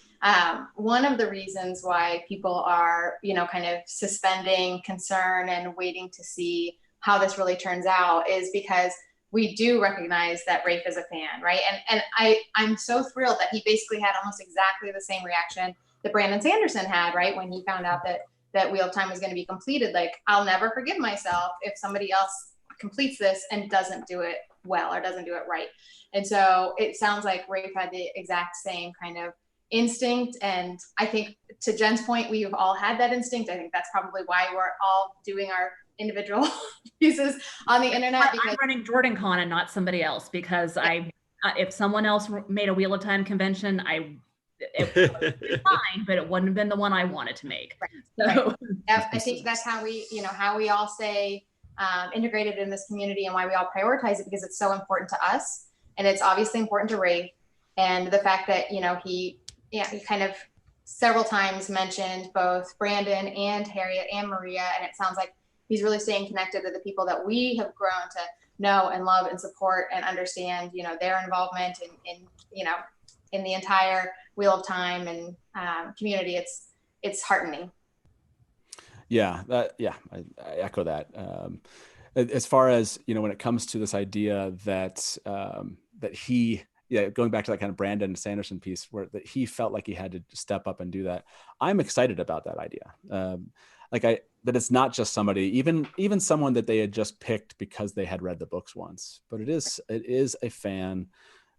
F: one of the reasons why people are, kind of suspending concern and waiting to see how this really turns out is because we do recognize that Rafe is a fan, right? And I'm so thrilled that he basically had almost exactly the same reaction that Brandon Sanderson had, right? When he found out that Wheel of Time was going to be completed. Like, I'll never forgive myself if somebody else completes this and doesn't do it well or doesn't do it right. And so it sounds like Rafe had the exact same kind of instinct. And I think, to Jen's point, we've all had that instinct. I think that's probably why we're all doing our individual pieces on the internet. Because
C: I'm running JordanCon and not somebody else, because if someone else made a Wheel of Time convention, it would be fine, but it wouldn't have been the one I wanted to make.
F: Right.
C: So
F: right. I think that's how we all stay integrated in this community, and why we all prioritize it, because it's so important to us, and it's obviously important to Rafe. And the fact that he kind of several times mentioned both Brandon and Harriet and Maria, and it sounds like he's really staying connected to the people that we have grown to know and love and support and understand, their involvement in the entire Wheel of Time and community. It's heartening.
A: Yeah, I echo that. As far as, when it comes to this idea that going back to that kind of Brandon Sanderson piece, where that he felt like he had to step up and do that. I'm excited about that idea. That it's not just somebody, even someone that they had just picked because they had read the books once, but it is a fan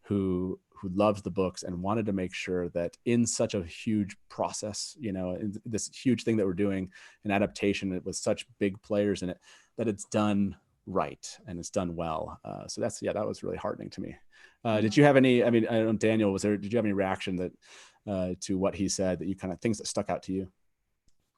A: who loves the books and wanted to make sure that in such a huge process, in this huge thing that we're doing, an adaptation with such big players in it, that it's done right and it's done well. So that was really heartening to me. Did you have any, I don't know, Daniel, did you have any reaction to what he said, that you kind of things that stuck out to you?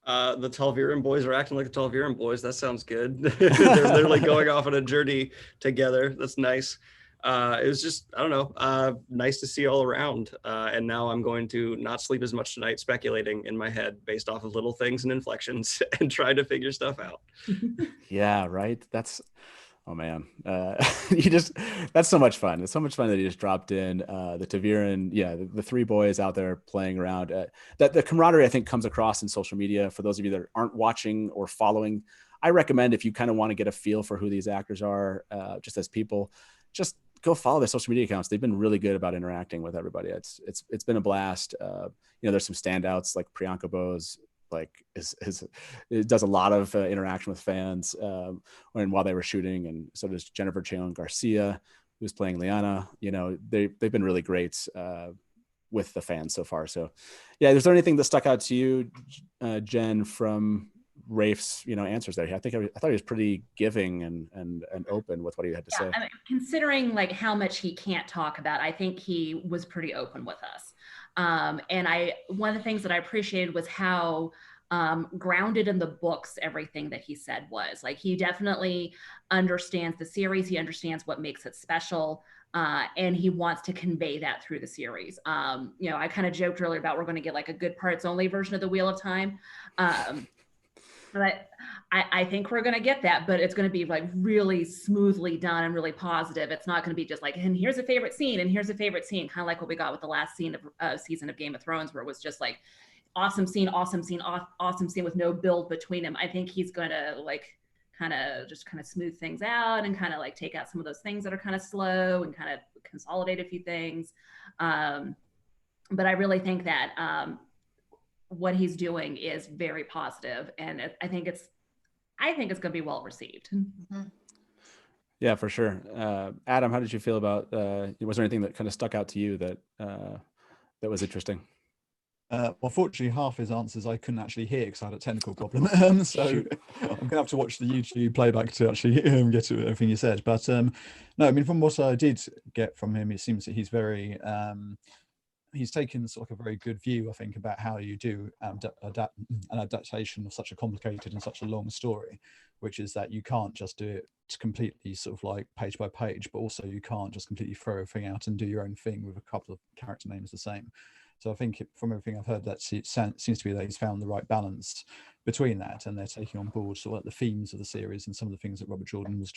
B: The Talviran boys are acting like the Talviran boys. That sounds good. They're literally going off on a journey together. That's nice. It was just, I don't know, nice to see all around. And now I'm going to not sleep as much tonight speculating in my head based off of little things and inflections and trying to figure stuff out.
A: Yeah, right. Oh man, that's so much fun. It's so much fun that he just dropped in the Taviran, the 3 boys out there playing around. That the camaraderie, I think, comes across in social media. For those of you that aren't watching or following, I recommend, if you kind of want to get a feel for who these actors are, just as people, just go follow their social media accounts. They've been really good about interacting with everybody. It's been a blast. There's some standouts like Priyanka Bose. It does a lot of interaction with fans while they were shooting, and so does Jennifer Cheon Garcia, who's playing Liana. They've been really great with the fans so far. So yeah, is there anything that stuck out to you, Jen, from Rafe's answers there? I thought he was pretty giving and open with what he had to say.
C: Considering like how much he can't talk about, I think he was pretty open with us. And one of the things that I appreciated was how grounded in the books everything that he said was. Like, he definitely understands the series. He understands what makes it special. And he wants to convey that through the series. I kind of joked earlier about we're going to get like a good parts only version of the Wheel of Time. But I think we're going to get that, but it's going to be like really smoothly done and really positive. It's not going to be just like, and here's a favorite scene and here's a favorite scene, kind of like what we got with the last season of Game of Thrones, where it was just like awesome scene with no build between them. I think he's going to like kind of smooth things out and kind of like take out some of those things that are kind of slow and kind of consolidate a few things. But I really think that what he's doing is very positive, and I think it's going to be well received.
F: Mm-hmm.
A: Yeah, for sure. Adam, how did you feel about, was there anything that kind of stuck out to you that that was interesting?
E: Well, fortunately, half his answers I couldn't actually hear because I had a technical problem. So
A: Shoot.
E: I'm gonna have to watch the YouTube playback to actually get to everything you said. But no, I mean, from what I did get from him, it seems that he's very he's taken sort of a very good view, I think, about how you do an adaptation of such a complicated and such a long story, which is that you can't just do it completely sort of like page by page, but also you can't just completely throw everything out and do your own thing with a couple of character names the same. So I think from everything I've heard, that it seems to be that he's found the right balance between that, and they're taking on board sort of like the themes of the series and some of the things that Robert Jordan was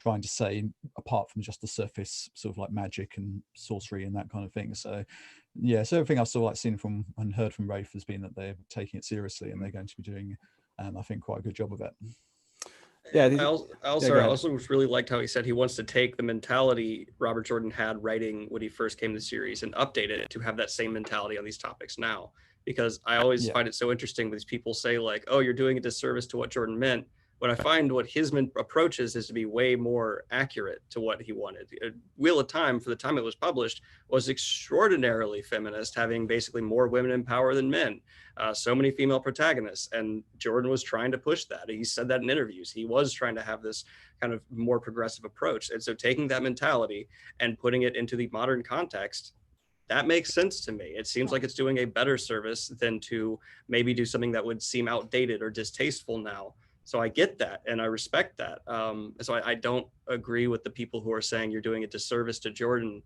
E: trying to say, apart from just the surface sort of like magic and sorcery and that kind of thing. So yeah, so everything I've sort of like seen from and heard from Rafe has been that they're taking it seriously and they're going to be doing, I think, quite a good job of it.
A: Yeah,
B: I also really liked how he said he wants to take the mentality Robert Jordan had writing when he first came to the series and update it to have that same mentality on these topics now. Because I always find it so interesting when these people say like, oh, you're doing a disservice to what Jordan meant. When I find what his approach is to be way more accurate to what he wanted. Wheel of Time, for the time it was published, was extraordinarily feminist, having basically more women in power than men. So many female protagonists, and Jordan was trying to push that. He said that in interviews. He was trying to have this kind of more progressive approach. And so taking that mentality and putting it into the modern context, that makes sense to me. It seems like it's doing a better service than to maybe do something that would seem outdated or distasteful now. So I get that and I respect that. So I don't agree with the people who are saying you're doing a disservice to Jordan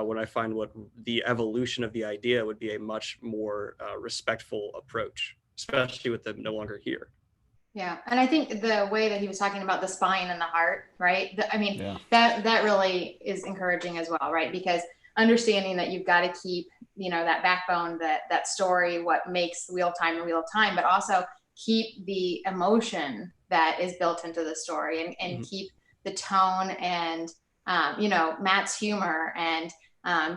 B: when I find what the evolution of the idea would be a much more respectful approach, especially with them no longer here.
F: Yeah, and I think the way that he was talking about the spine and the heart, right? That really is encouraging as well, right? Because understanding that you've got to keep, that backbone, that story, what makes Wheel of Time a Wheel of Time, but also keep the emotion that is built into the story and keep the tone and, Matt's humor and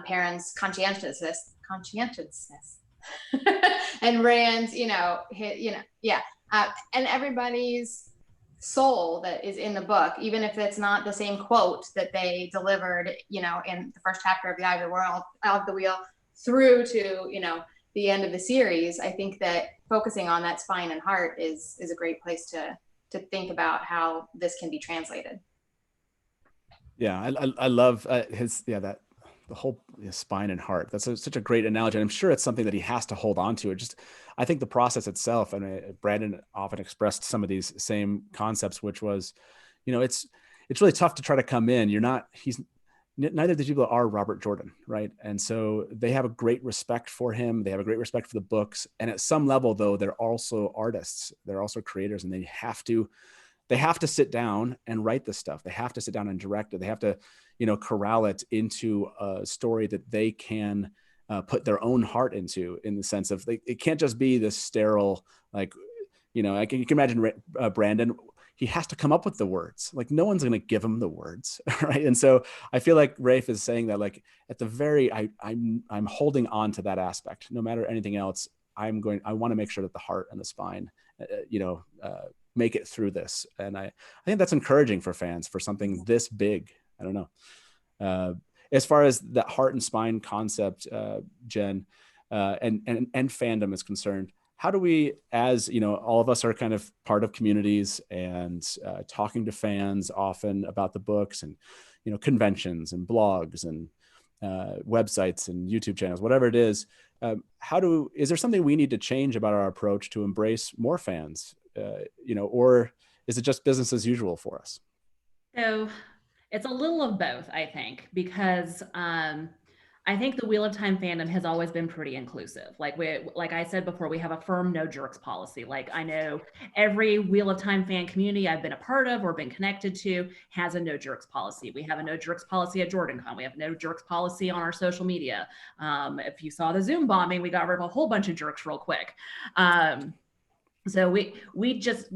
F: Perrin's conscientiousness and Rand's, and everybody's soul that is in the book, even if it's not the same quote that they delivered, in the first chapter of the Eye of the Wheel through to, the end of the series. I think that focusing on that spine and heart is a great place to think about how this can be translated.
A: Yeah, I love the whole spine and heart. That's such a great analogy. And I'm sure it's something that he has to hold on to. I think the process itself, I mean, Brandon often expressed some of these same concepts, which was, it's really tough to try to come in. Neither of these people are Robert Jordan, right? And so they have a great respect for him. They have a great respect for the books. And at some level, though, they're also artists. They're also creators, and they have to sit down and write this stuff. They have to sit down and direct it. They have to, corral it into a story that they can put their own heart into, in the sense of it can't just be this sterile, like, you can imagine Brandon, he has to come up with the words. Like, no one's going to give him the words, right? And so I feel like Rafe is saying that, like, at the very, I'm holding on to that aspect. No matter anything else, I want to make sure that the heart and the spine, make it through this. And I think that's encouraging for fans for something this big. I don't know. As far as that heart and spine concept, Jen, and fandom is concerned, how do we, as all of us are kind of part of communities and talking to fans often about the books and conventions and blogs and websites and YouTube channels, whatever it is, is there something we need to change about our approach to embrace more fans, or is it just business as usual for us?
C: So it's a little of both, I think, because I think the Wheel of Time fandom has always been pretty inclusive. Like I said before, we have a firm no jerks policy. Like, I know every Wheel of Time fan community I've been a part of or been connected to has a no jerks policy. We have a no jerks policy at JordanCon. We have no jerks policy on our social media. If you saw the Zoom bombing, we got rid of a whole bunch of jerks real quick. So we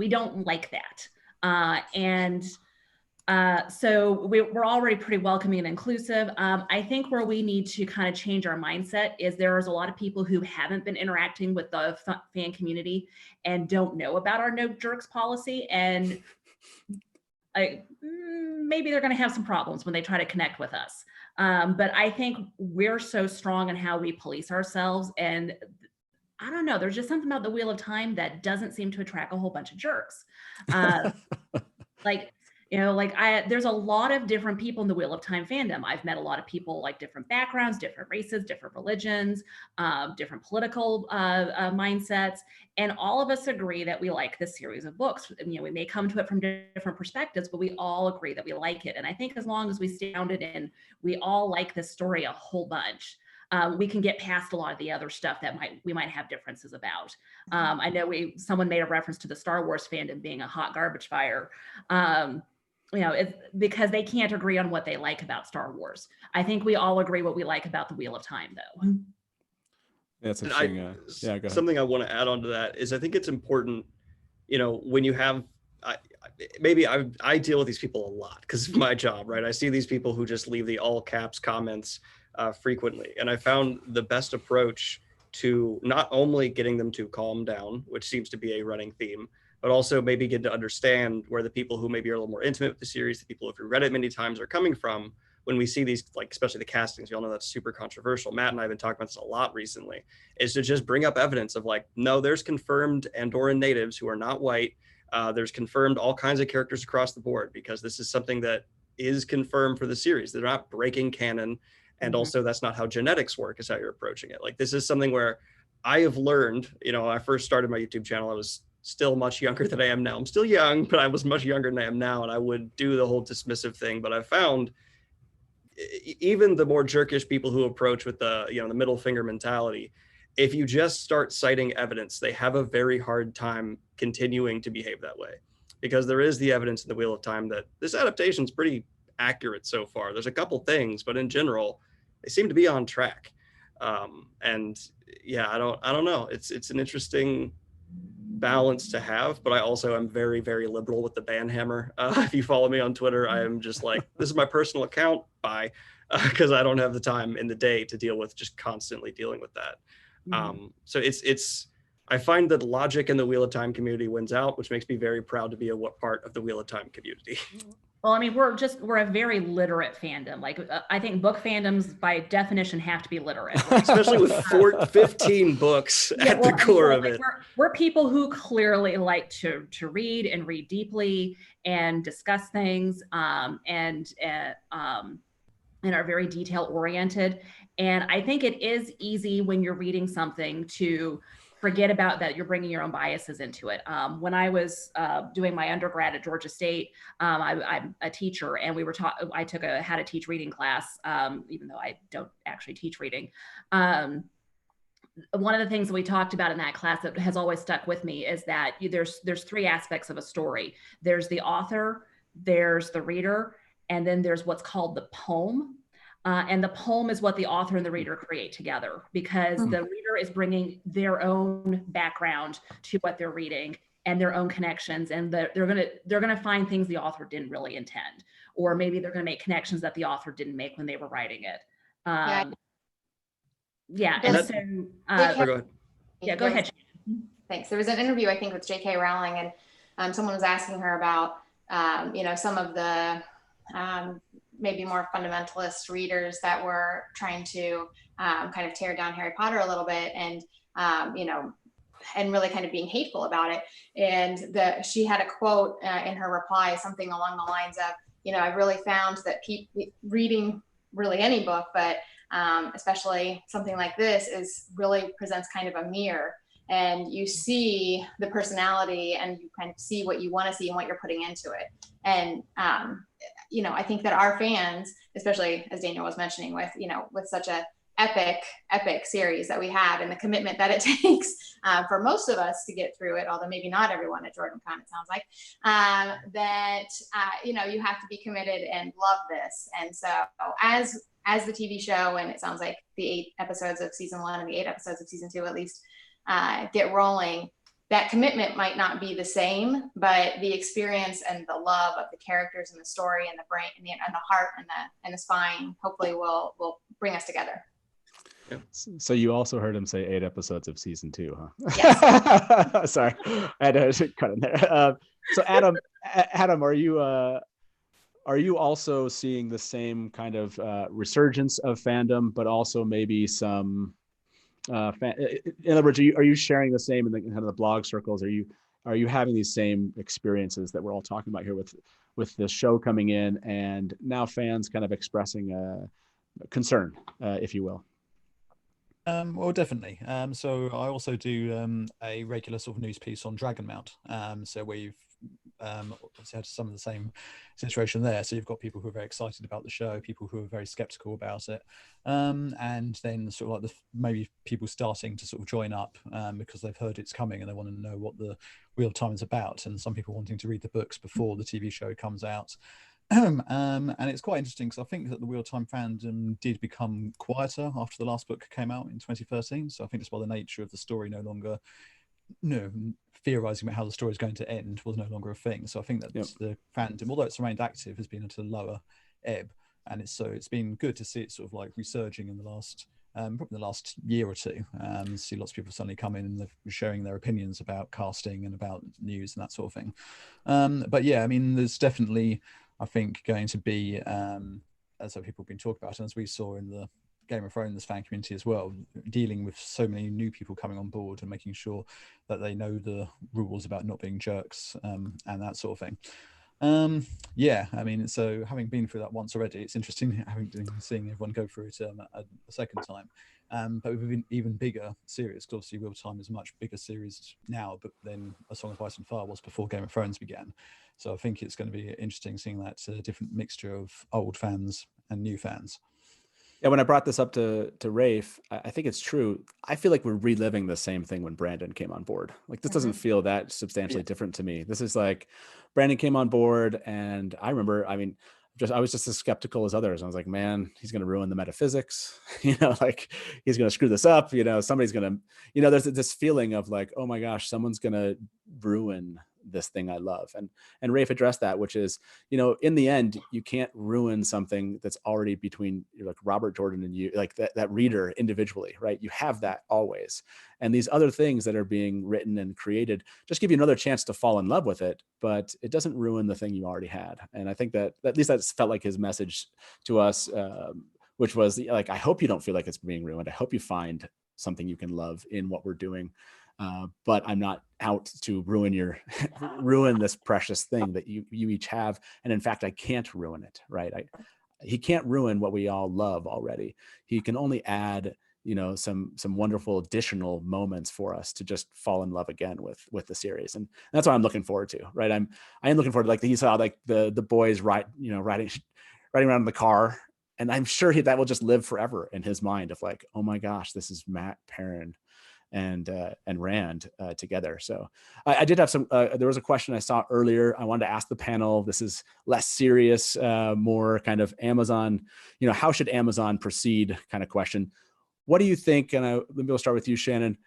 C: don't like that. So we're already pretty welcoming and inclusive. I think where we need to kind of change our mindset is there's a lot of people who haven't been interacting with the fan community and don't know about our no jerks policy. And maybe they're going to have some problems when they try to connect with us. But I think we're so strong in how we police ourselves. And I don't know, there's just something about the Wheel of Time that doesn't seem to attract a whole bunch of jerks. There's a lot of different people in the Wheel of Time fandom. I've met a lot of people like different backgrounds, different races, different religions, different political mindsets. And all of us agree that we like this series of books. We may come to it from different perspectives, but we all agree that we like it. And I think as long as we stay grounded in, we all like this story a whole bunch, we can get past a lot of the other stuff that we might have differences about. I know someone made a reference to the Star Wars fandom being a hot garbage fire. It's because they can't agree on what they like about Star Wars. I think we all agree what we like about the Wheel of Time, though.
A: That's interesting. Go ahead.
B: Something I want to add on to that is I think it's important, when you have, I deal with these people a lot because of my job, right? I see these people who just leave the all caps comments frequently. And I found the best approach to not only getting them to calm down, which seems to be a running theme, but also maybe get to understand where the people who maybe are a little more intimate with the series, the people who've read it many times, are coming from when we see these, like, especially the castings. You all know that's super controversial. Matt and I have been talking about this a lot recently, is to just bring up evidence of like, no, there's confirmed Andorran natives who are not white. There's confirmed all kinds of characters across the board, because this is something that is confirmed for the series. They're not breaking canon. And also that's not how genetics work, is how you're approaching it. Like, this is something where I have learned, I first started my YouTube channel, I was still much younger than I am now. I'm still young, but I was much younger than I am now. And I would do the whole dismissive thing. But I found even the more jerkish people who approach with the, the middle finger mentality, if you just start citing evidence, they have a very hard time continuing to behave that way, because there is the evidence in the Wheel of Time that this adaptation is pretty accurate so far. There's a couple things, but in general, they seem to be on track. And yeah, I don't know. It's an interesting balance to have, but I also am very, very liberal with the ban hammer. If you follow me on Twitter, I am just like, this is my personal account, bye, because I don't have the time in the day to deal with just constantly dealing with that. So I find that logic in the Wheel of Time community wins out, which makes me very proud to be a part of the Wheel of Time community.
C: Well, I mean, we're a very literate fandom. Like, I think book fandoms by definition have to be literate.
B: Especially with 15 books at the core of it.
C: We're people who clearly like to read and read deeply and discuss things, and are very detail oriented. And I think it is easy when you're reading something to forget about that you're bringing your own biases into it. When I was doing my undergrad at Georgia State, I'm a teacher, and I took a how to teach reading class, even though I don't actually teach reading. One of the things that we talked about in that class that has always stuck with me is that there's three aspects of a story. There's the author, there's the reader, and then there's what's called the poem. And the poem is what the author and the reader create together, because the reader is bringing their own background to what they're reading and their own connections, and they're gonna find things the author didn't really intend, or maybe they're gonna make connections that the author didn't make when they were writing it. Yeah. And so, go ahead.
F: Thanks. There was an interview, I think, with J.K. Rowling, and someone was asking her about, some of the maybe more fundamentalist readers that were trying to kind of tear down Harry Potter a little bit, and and really kind of being hateful about it. And she had a quote in her reply, something along the lines of, I've really found that reading really any book, but especially something like this, really presents kind of a mirror. And you see the personality, and you kind of see what you want to see and what you're putting into it. And, I think that our fans, especially as Daniel was mentioning with such a epic series that we have, and the commitment that it takes for most of us to get through it, although maybe not everyone at JordanCon, it sounds like, you have to be committed and love this. And so as the TV show, and it sounds like the 8 episodes of season 1 and the 8 episodes of season 2 at least, get rolling, that commitment might not be the same, but the experience and the love of the characters and the story and the brain and the heart and the spine hopefully will bring us together.
A: Yeah. So you also heard him say 8 episodes of season 2, huh?
F: Yes.
A: Sorry, I had to cut in there. So Adam, are you also seeing the same kind of resurgence of fandom, but also maybe some in other words, are you sharing the same in the kind of the blog circles? Are you having these same experiences that we're all talking about here with the show coming in and now fans kind of expressing concern, if you will?
E: Well, definitely. So I also do a regular sort of news piece on Dragonmount. So where you've obviously had some of the same situation there. So you've got people who are very excited about the show, people who are very skeptical about it, and then sort of like maybe people starting to sort of join up because they've heard it's coming and they want to know what the Wheel of Time is about, and some people wanting to read the books before the TV show comes out. And it's quite interesting because I think that the Wheel of Time fandom did become quieter after the last book came out in 2013. So I think just by the nature of the story no longer, theorizing about how the story is going to end was no longer a thing. So I think that the fandom, although it's remained active, has been at a lower ebb. And it's been good to see it sort of like resurging in the last probably the last year or two. See lots of people suddenly come in and they're sharing their opinions about casting and about news and that sort of thing. But yeah, I mean, there's definitely, I think, going to be, as people have been talking about, and as we saw in the Game of Thrones fan community as well, dealing with so many new people coming on board and making sure that they know the rules about not being jerks and that sort of thing. Yeah, I mean, so having been through that once already, it's interesting seeing everyone go through it a second time. But with an even bigger series, because obviously Wheel of Time is a much bigger series now, but then A Song of Ice and Fire was before Game of Thrones began. So I think it's going to be interesting seeing that different mixture of old fans and new fans.
A: Yeah, when I brought this up to Rafe, I think it's true. I feel like we're reliving the same thing when Brandon came on board. Like this doesn't feel that substantially different to me. This is like Brandon came on board, and I remember, I mean, I was just as skeptical as others. I was like, man, he's going to ruin the metaphysics. Like he's going to screw this up. Somebody's going to, there's this feeling of like, oh my gosh, someone's going to ruin this thing I love. And Rafe addressed that, which is, in the end, you can't ruin something that's already between like Robert Jordan and you, like that reader individually, right? You have that always. And these other things that are being written and created just give you another chance to fall in love with it, but it doesn't ruin the thing you already had. And I think that at least that's felt like his message to us, which was like, I hope you don't feel like it's being ruined. I hope you find something you can love in what we're doing. But I'm not out to ruin this precious thing that you each have. And in fact, I can't ruin it, right? He can't ruin what we all love already. He can only add, some wonderful additional moments for us to just fall in love again with the series. And that's what I'm looking forward to, right? I am looking forward to, like, he saw like the boys riding around in the car. And I'm sure that will just live forever in his mind of like, oh my gosh, this is Matt, Perrin, and Rand together. So I did have some, there was a question I saw earlier. I wanted to ask the panel. This is less serious, more kind of Amazon, how should Amazon proceed kind of question. What do you think? And maybe we'll start with you, Shannon.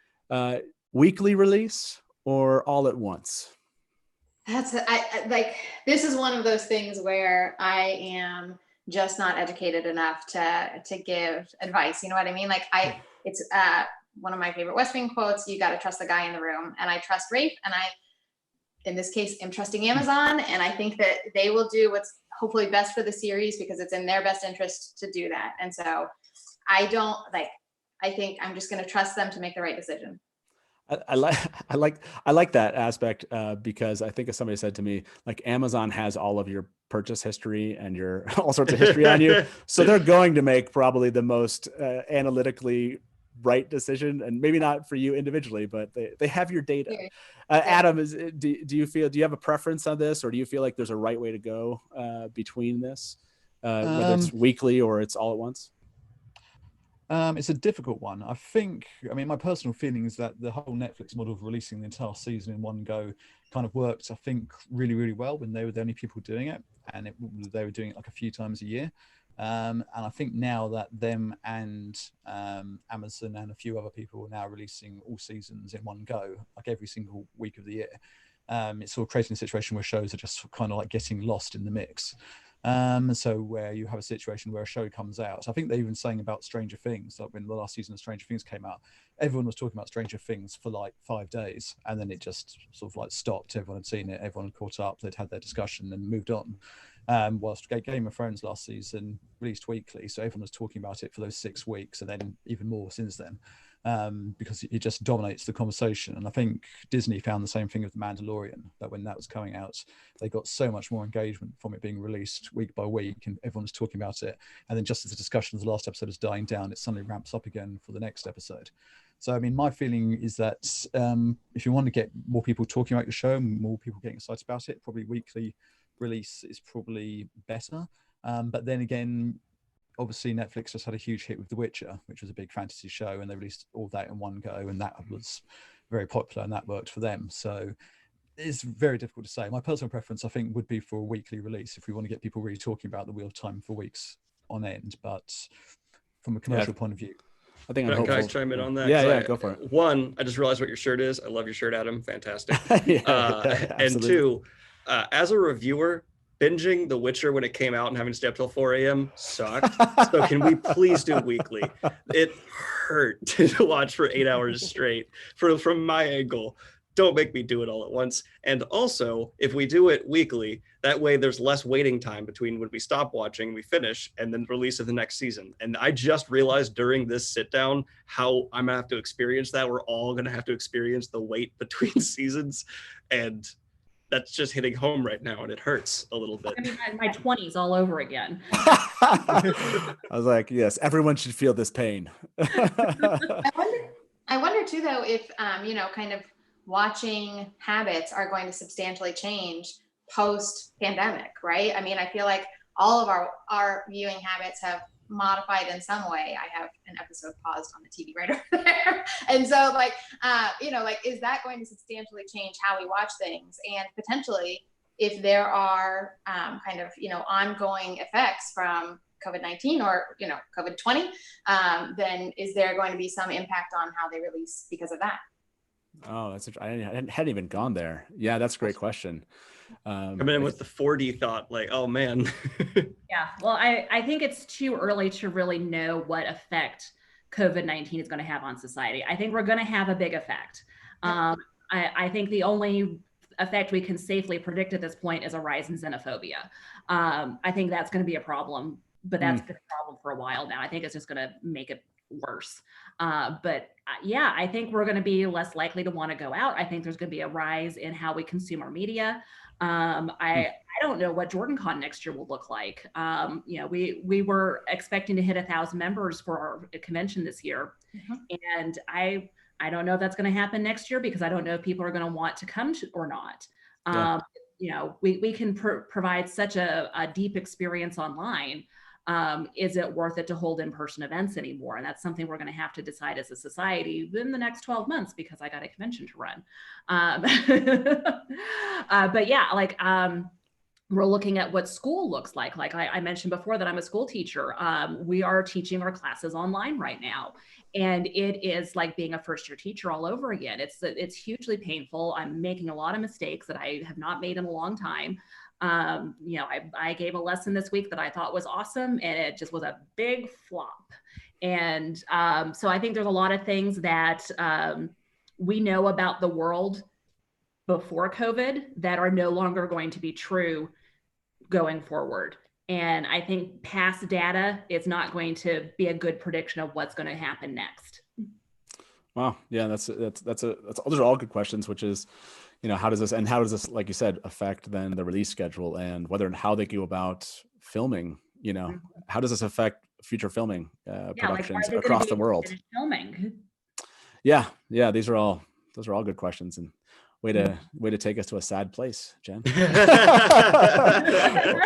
A: Weekly release or all at once?
F: This is one of those things where I am just not educated enough to give advice. You know what I mean? Like it's one of my favorite West Wing quotes, you got to trust the guy in the room. And I trust Rafe, and I, in this case, am trusting Amazon. And I think that they will do what's hopefully best for the series because it's in their best interest to do that. And so I think I'm just going to trust them to make the right decision.
A: I like that aspect because I think, as somebody said to me, like Amazon has all of your purchase history and your all sorts of history on you. So they're going to make probably the most analytically right decision, and maybe not for you individually, but they have your data. Adam, do you have a preference on this, or do you feel like there's a right way to go between this, whether it's weekly or it's all at once?
E: It's a difficult one. I mean, my personal feeling is that the whole Netflix model of releasing the entire season in one go kind of worked, I think, really, really well when they were the only people doing it, and they were doing it like a few times a year. And I think now that them and Amazon and a few other people are now releasing all seasons in one go, like every single week of the year, it's sort of creating a situation where shows are just kind of like getting lost in the mix. So where you have a situation where a show comes out, I think they're even saying about Stranger Things, like when the last season of Stranger Things came out, everyone was talking about Stranger Things for like 5 days, and then it just sort of like stopped. Everyone had seen it, everyone had caught up, they'd had their discussion and moved on. Whilst Game of Thrones last season released weekly, so everyone was talking about it for those 6 weeks, and then even more since then, because it just dominates the conversation. And I think Disney found the same thing with The Mandalorian, that when that was coming out, they got so much more engagement from it being released week by week, and everyone was talking about it. And then just as the discussion of the last episode is dying down, it suddenly ramps up again for the next episode. So, I mean, my feeling is that if you want to get more people talking about your show, more people getting excited about it, probably weekly release is probably better. But then again, obviously Netflix just had a huge hit with The Witcher, which was a big fantasy show, and they released all that in one go, and that was very popular and that worked for them. So it's very difficult to say. My personal preference, I think, would be for a weekly release if we want to get people really talking about the Wheel of Time for weeks on end. But from a commercial point of view,
A: I think I'm
B: Can I
A: hopeful.
B: chime in on that?
A: Yeah, go for it.
B: One, I just realized what your shirt is. I love your shirt, Adam. Fantastic.
A: Yeah,
B: and two, as a reviewer, binging The Witcher when it came out and having to stay up till 4 a.m. sucked. So can we please do weekly? It hurt to watch for 8 hours straight from my angle. Don't make me do it all at once. And also, if we do it weekly, that way there's less waiting time between when we stop watching, we finish, and then release of the next season. And I just realized during this sit down how I'm gonna have to experience that. We're all gonna have to experience the wait between seasons. And that's just hitting home right now, and it hurts a little bit.
C: I mean, my 20s all over again.
A: I was like, yes, everyone should feel this pain.
F: I wonder too, though, if kind of watching habits are going to substantially change post-pandemic, right? I mean, I feel like all of our viewing habits have modified in some way. I have an episode paused on the TV right over there. And so is that going to substantially change how we watch things? And potentially, if there are ongoing effects from COVID-19 or, COVID-20, then is there going to be some impact on how they release because of that?
A: Oh, I hadn't even gone there. Yeah, that's a great question.
B: Coming in with the 4D thought, like, oh man.
C: Yeah, well, I think it's too early to really know what effect COVID-19 is going to have on society. I think we're going to have a big effect. I think the only effect we can safely predict at this point is a rise in xenophobia. I think that's going to be a problem, but that's been a problem for a while now. I think it's just going to make it worse. Yeah, I think we're going to be less likely to want to go out. I think there's going to be a rise in how we consume our media. I don't know what JordanCon next year will look like. We were expecting to hit 1,000 members for our convention this year. And I don't know if that's going to happen next year, because I don't know if people are going to want to come or not. We can provide such a deep experience online. Is it worth it to hold in-person events anymore? And that's something we're going to have to decide as a society in the next 12 months, because I got a convention to run. But yeah, we're looking at what school looks like. Like I mentioned before that I'm a school teacher. We are teaching our classes online right now. And it is like being a first-year teacher all over again. It's hugely painful. I'm making a lot of mistakes that I have not made in a long time. I gave a lesson this week that I thought was awesome, and it just was a big flop. And so I think there's a lot of things that we know about the world before COVID that are no longer going to be true going forward. And I think past data is not going to be a good prediction of what's going to happen next.
A: Wow. Yeah, those are all good questions, which is, how does this, like you said, affect then the release schedule, and whether and how they go about filming, how does this affect future filming productions across the world?
C: Filming.
A: Yeah. Those are all good questions, and way to take us to a sad place, Jen.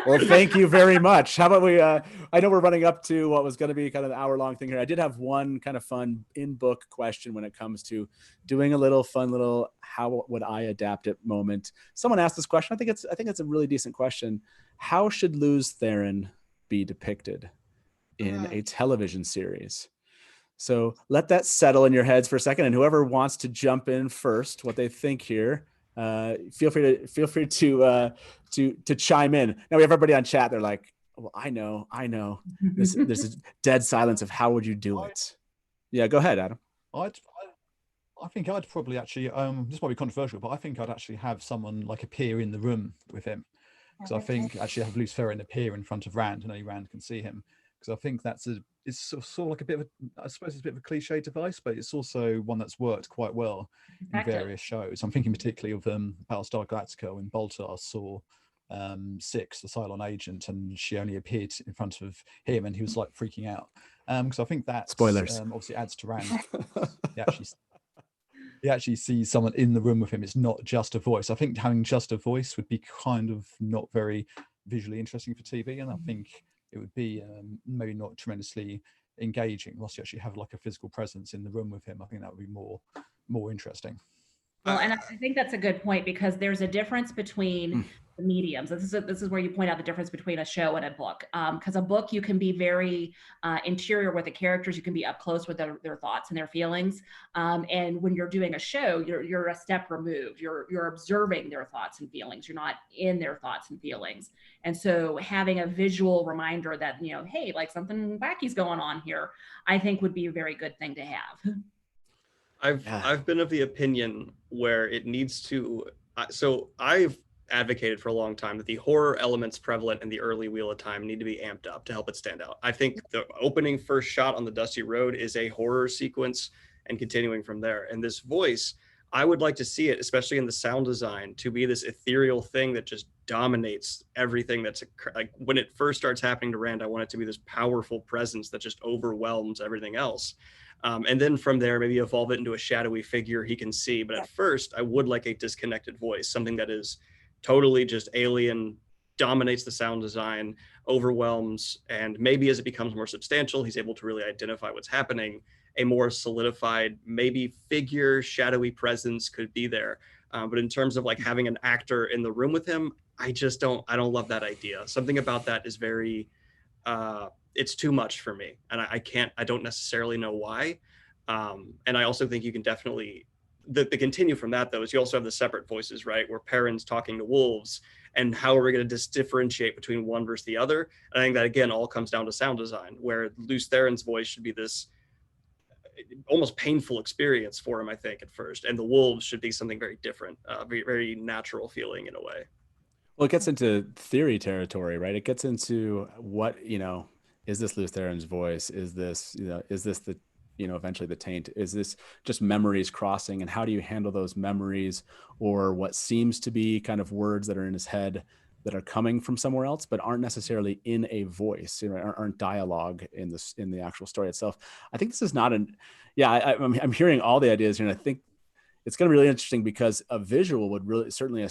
A: Well, thank you very much. How about we, I know we're running up to what was going to be kind of an hour-long thing here. I did have one kind of fun in-book question when it comes to doing a little fun how would I adapt it moment. Someone asked this question. I think it's a really decent question. How should Luz Theron be depicted in a television series? So let that settle in your heads for a second, and whoever wants to jump in first, what they think here, feel free to chime in. Now we have everybody on chat. They're like, well, I know. There's a dead silence of how would you do it? Yeah, go ahead, Adam.
E: I think I'd probably actually, this might be controversial, but I think I'd actually have someone like appear in the room with him. Because I think actually have Luce Ferrin appear in front of Rand and only Rand can see him. Because I think it's sort of like a bit of I suppose it's a bit of a cliche device, but it's also one that's worked quite well in various shows. I'm thinking particularly of Battlestar Galactica when Boltar saw Six, the Cylon agent, and she only appeared in front of him and he was like freaking out. Because I think that
A: spoilers
E: obviously adds to Rand. He actually sees someone in the room with him. It's not just a voice. I think having just a voice would be kind of not very visually interesting for TV, and I think it would be maybe not tremendously engaging unless you actually have like a physical presence in the room with him. I think that would be more interesting.
C: Well, and I think that's a good point because there's a difference between the mediums. This is where you point out the difference between a show and a book. Because a book, you can be very interior with the characters. You can be up close with their thoughts and their feelings. And when you're doing a show, you're a step removed. You're observing their thoughts and feelings. You're not in their thoughts and feelings. And so having a visual reminder that, hey, like something wacky's going on here, I think would be a very good thing to have.
B: I've been of the opinion where it needs to, so I've advocated for a long time that the horror elements prevalent in the early Wheel of Time need to be amped up to help it stand out. I think the opening first shot on the dusty road is a horror sequence and continuing from there. And this voice, I would like to see it, especially in the sound design, to be this ethereal thing that just dominates everything. That's like when it first starts happening to Rand, I want it to be this powerful presence that just overwhelms everything else. And then from there, maybe evolve it into a shadowy figure he can see. But at first, I would like a disconnected voice, something that is totally just alien, dominates the sound design, overwhelms, and maybe as it becomes more substantial, he's able to really identify what's happening. A more solidified, maybe figure, shadowy presence could be there. But in terms of like having an actor in the room with him, I don't love that idea. Something about that is very, it's too much for me. And I don't necessarily know why. And I also think you can definitely, the continue from that though, is you also have the separate voices, right? Where Perrin's talking to wolves and how are we going to differentiate between one versus the other? And I think that again, all comes down to sound design, where Luce Theron's voice should be this almost painful experience for him, I think, at first. And the wolves should be something very different, very, very natural feeling in a way.
A: Well, it gets into theory territory, right? It gets into what, is this Luce Theron's voice? Is this the, eventually the taint? Is this just memories crossing? And how do you handle those memories or what seems to be kind of words that are in his head that are coming from somewhere else, but aren't necessarily in a voice, aren't dialogue in the actual story itself? I think this is not I'm hearing all the ideas here, and I think it's going to be really interesting because a visual would really certainly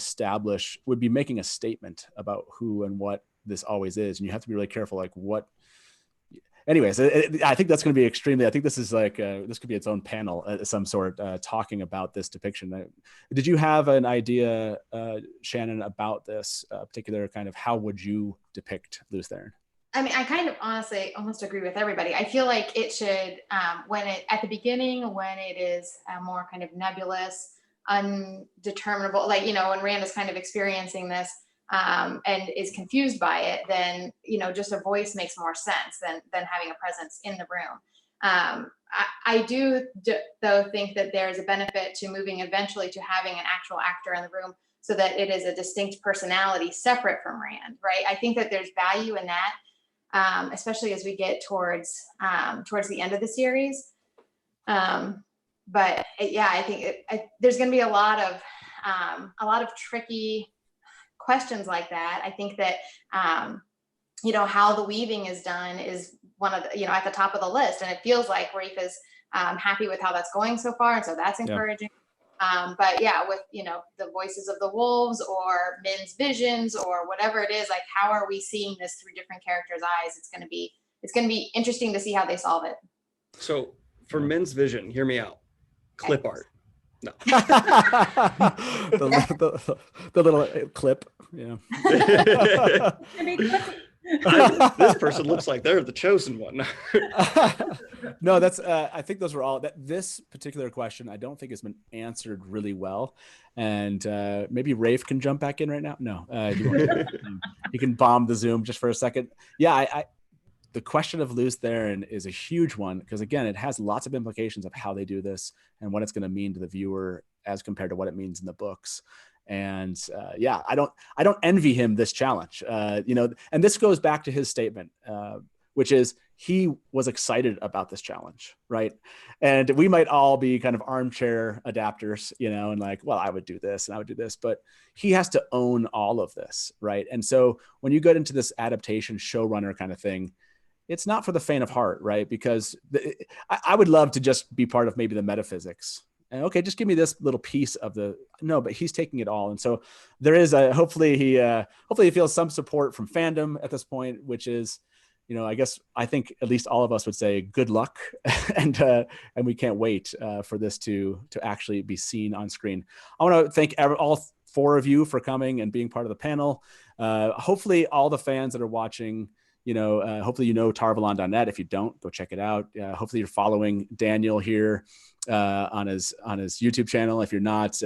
A: would be making a statement about who and what this always is. And you have to be really careful, like what, anyways, I think that's going to be I think this is like, this could be its own panel of some sort, talking about this depiction. Did you have an idea, Shannon, about this particular kind of, how would you depict Luce Theron?
F: I mean, I kind of honestly almost agree with everybody. I feel like it should, at the beginning, when it is more kind of nebulous, undeterminable, like, when Rand is kind of experiencing this, and is confused by it, then, just a voice makes more sense than having a presence in the room. I do though think that there is a benefit to moving eventually to having an actual actor in the room so that it is a distinct personality separate from Rand, right? I think that there's value in that, especially as we get towards the end of the series. But I think there's going to be a lot of tricky questions like that. I think that, how the weaving is done is one of the, at the top of the list. And it feels like Rafe is happy with how that's going so far. And so that's encouraging. Yeah. But with, the voices of the wolves or Min's visions or whatever it is, like, how are we seeing this through different characters' eyes? It's going to be interesting to see how they solve it.
B: So for Min's vision, hear me out. Clip art. No.
A: the little clip. Yeah.
B: This person looks like they're the chosen one.
A: No, that's I think those were all that. This particular question I don't think has been answered really well, and maybe Rafe can jump back in right now. No, he can bomb the Zoom just for a second. Yeah, the question of Luz Theron is a huge one, because again, it has lots of implications of how they do this and what it's going to mean to the viewer as compared to what it means in the books. And yeah, I don't envy him this challenge, you know, and this goes back to his statement, which is he was excited about this challenge, right? And we might all be kind of armchair adapters, you know, and like, well, I would do this and I would do this, but he has to own all of this, right? And so when you get into this adaptation showrunner kind of thing, it's not for the faint of heart, right? Because I would love to just be part of maybe the metaphysics. And okay, just give me this little piece of no, but he's taking it all. And so there is hopefully he feels some support from fandom at this point, which is, you know, I think at least all of us would say good luck, and we can't wait for this to actually be seen on screen. I want to thank all 4 of you for coming and being part of the panel. Hopefully all the fans that are watching, you know, hopefully you know Tarvalon.net. If you don't, go check it out. Hopefully you're following Daniel here on his YouTube channel. If you're not,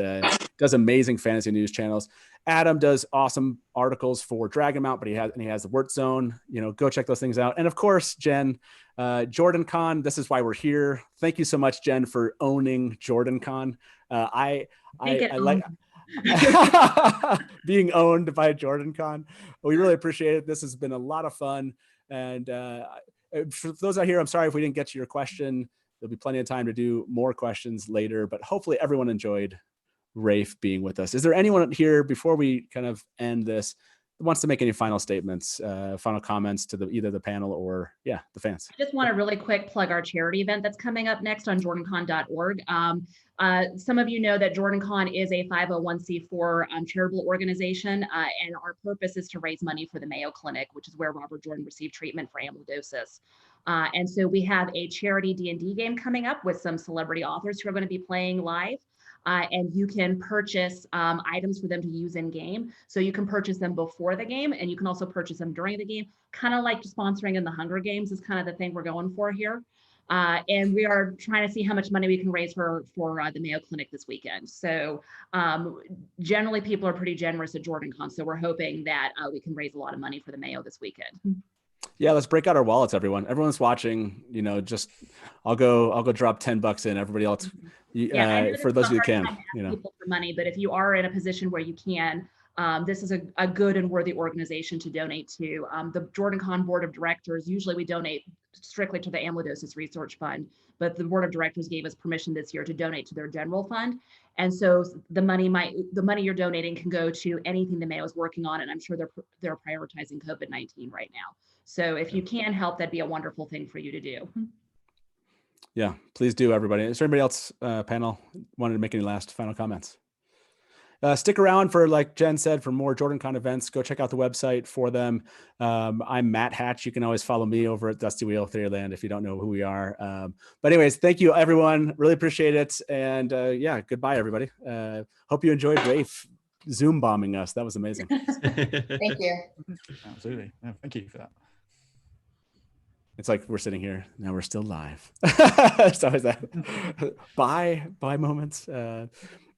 A: does amazing fantasy news channels. Adam does awesome articles for Dragonmount, but he has the WoT Zone. You know, go check those things out. And of course, Jen, JordanCon. This is why we're here. Thank you so much, Jen, for owning JordanCon. I like being owned by JordanCon. We really appreciate it. This has been a lot of fun. And for those out here, I'm sorry if we didn't get to your question. There'll be plenty of time to do more questions later, but hopefully everyone enjoyed Rafe being with us. Is there anyone here before we kind of end this that wants to make any final statements, final comments to either the panel or the fans?
C: I just want to really quick plug our charity event that's coming up next on jordancon.org. Some of you know that JordanCon is a 501c4 charitable organization, and our purpose is to raise money for the Mayo Clinic, which is where Robert Jordan received treatment for amyloidosis. And so we have a charity D&D game coming up with some celebrity authors who are going to be playing live. And you can purchase items for them to use in game. So you can purchase them before the game, and you can also purchase them during the game, kind of like sponsoring in the Hunger Games is kind of the thing we're going for here. And we are trying to see how much money we can raise for the Mayo Clinic this weekend. So generally people are pretty generous at JordanCon. So we're hoping that we can raise a lot of money for the Mayo this weekend.
A: Yeah, let's break out our wallets, everyone. Everyone's watching, you know, just I'll go drop $10 in. Everybody else, for those of you who can, you know,
C: people for money. But if you are in a position where you can, this is a good and worthy organization to donate to. The JordanCon board of directors, usually we donate strictly to the Amyloidosis Research Fund, but the board of directors gave us permission this year to donate to their general fund. And so the money you're donating can go to anything the Mayo is working on, and I'm sure they're prioritizing COVID-19 right now. So if you can help, that'd be a wonderful thing for you to do.
A: Yeah, please do, everybody. Is there anybody else, panel, wanted to make any last final comments? Stick around for, like Jen said, for more JordanCon events. Go check out the website for them. I'm Matt Hatch. You can always follow me over at Dusty Wheel Theoryland if you don't know who we are. But anyways, thank you, everyone. Really appreciate it. And yeah, goodbye, everybody. Hope you enjoyed Rafe Zoom bombing us. That was amazing.
F: Thank you.
E: Absolutely. Yeah, thank you for that.
A: It's like we're sitting here now. We're still live. It's always that bye moments.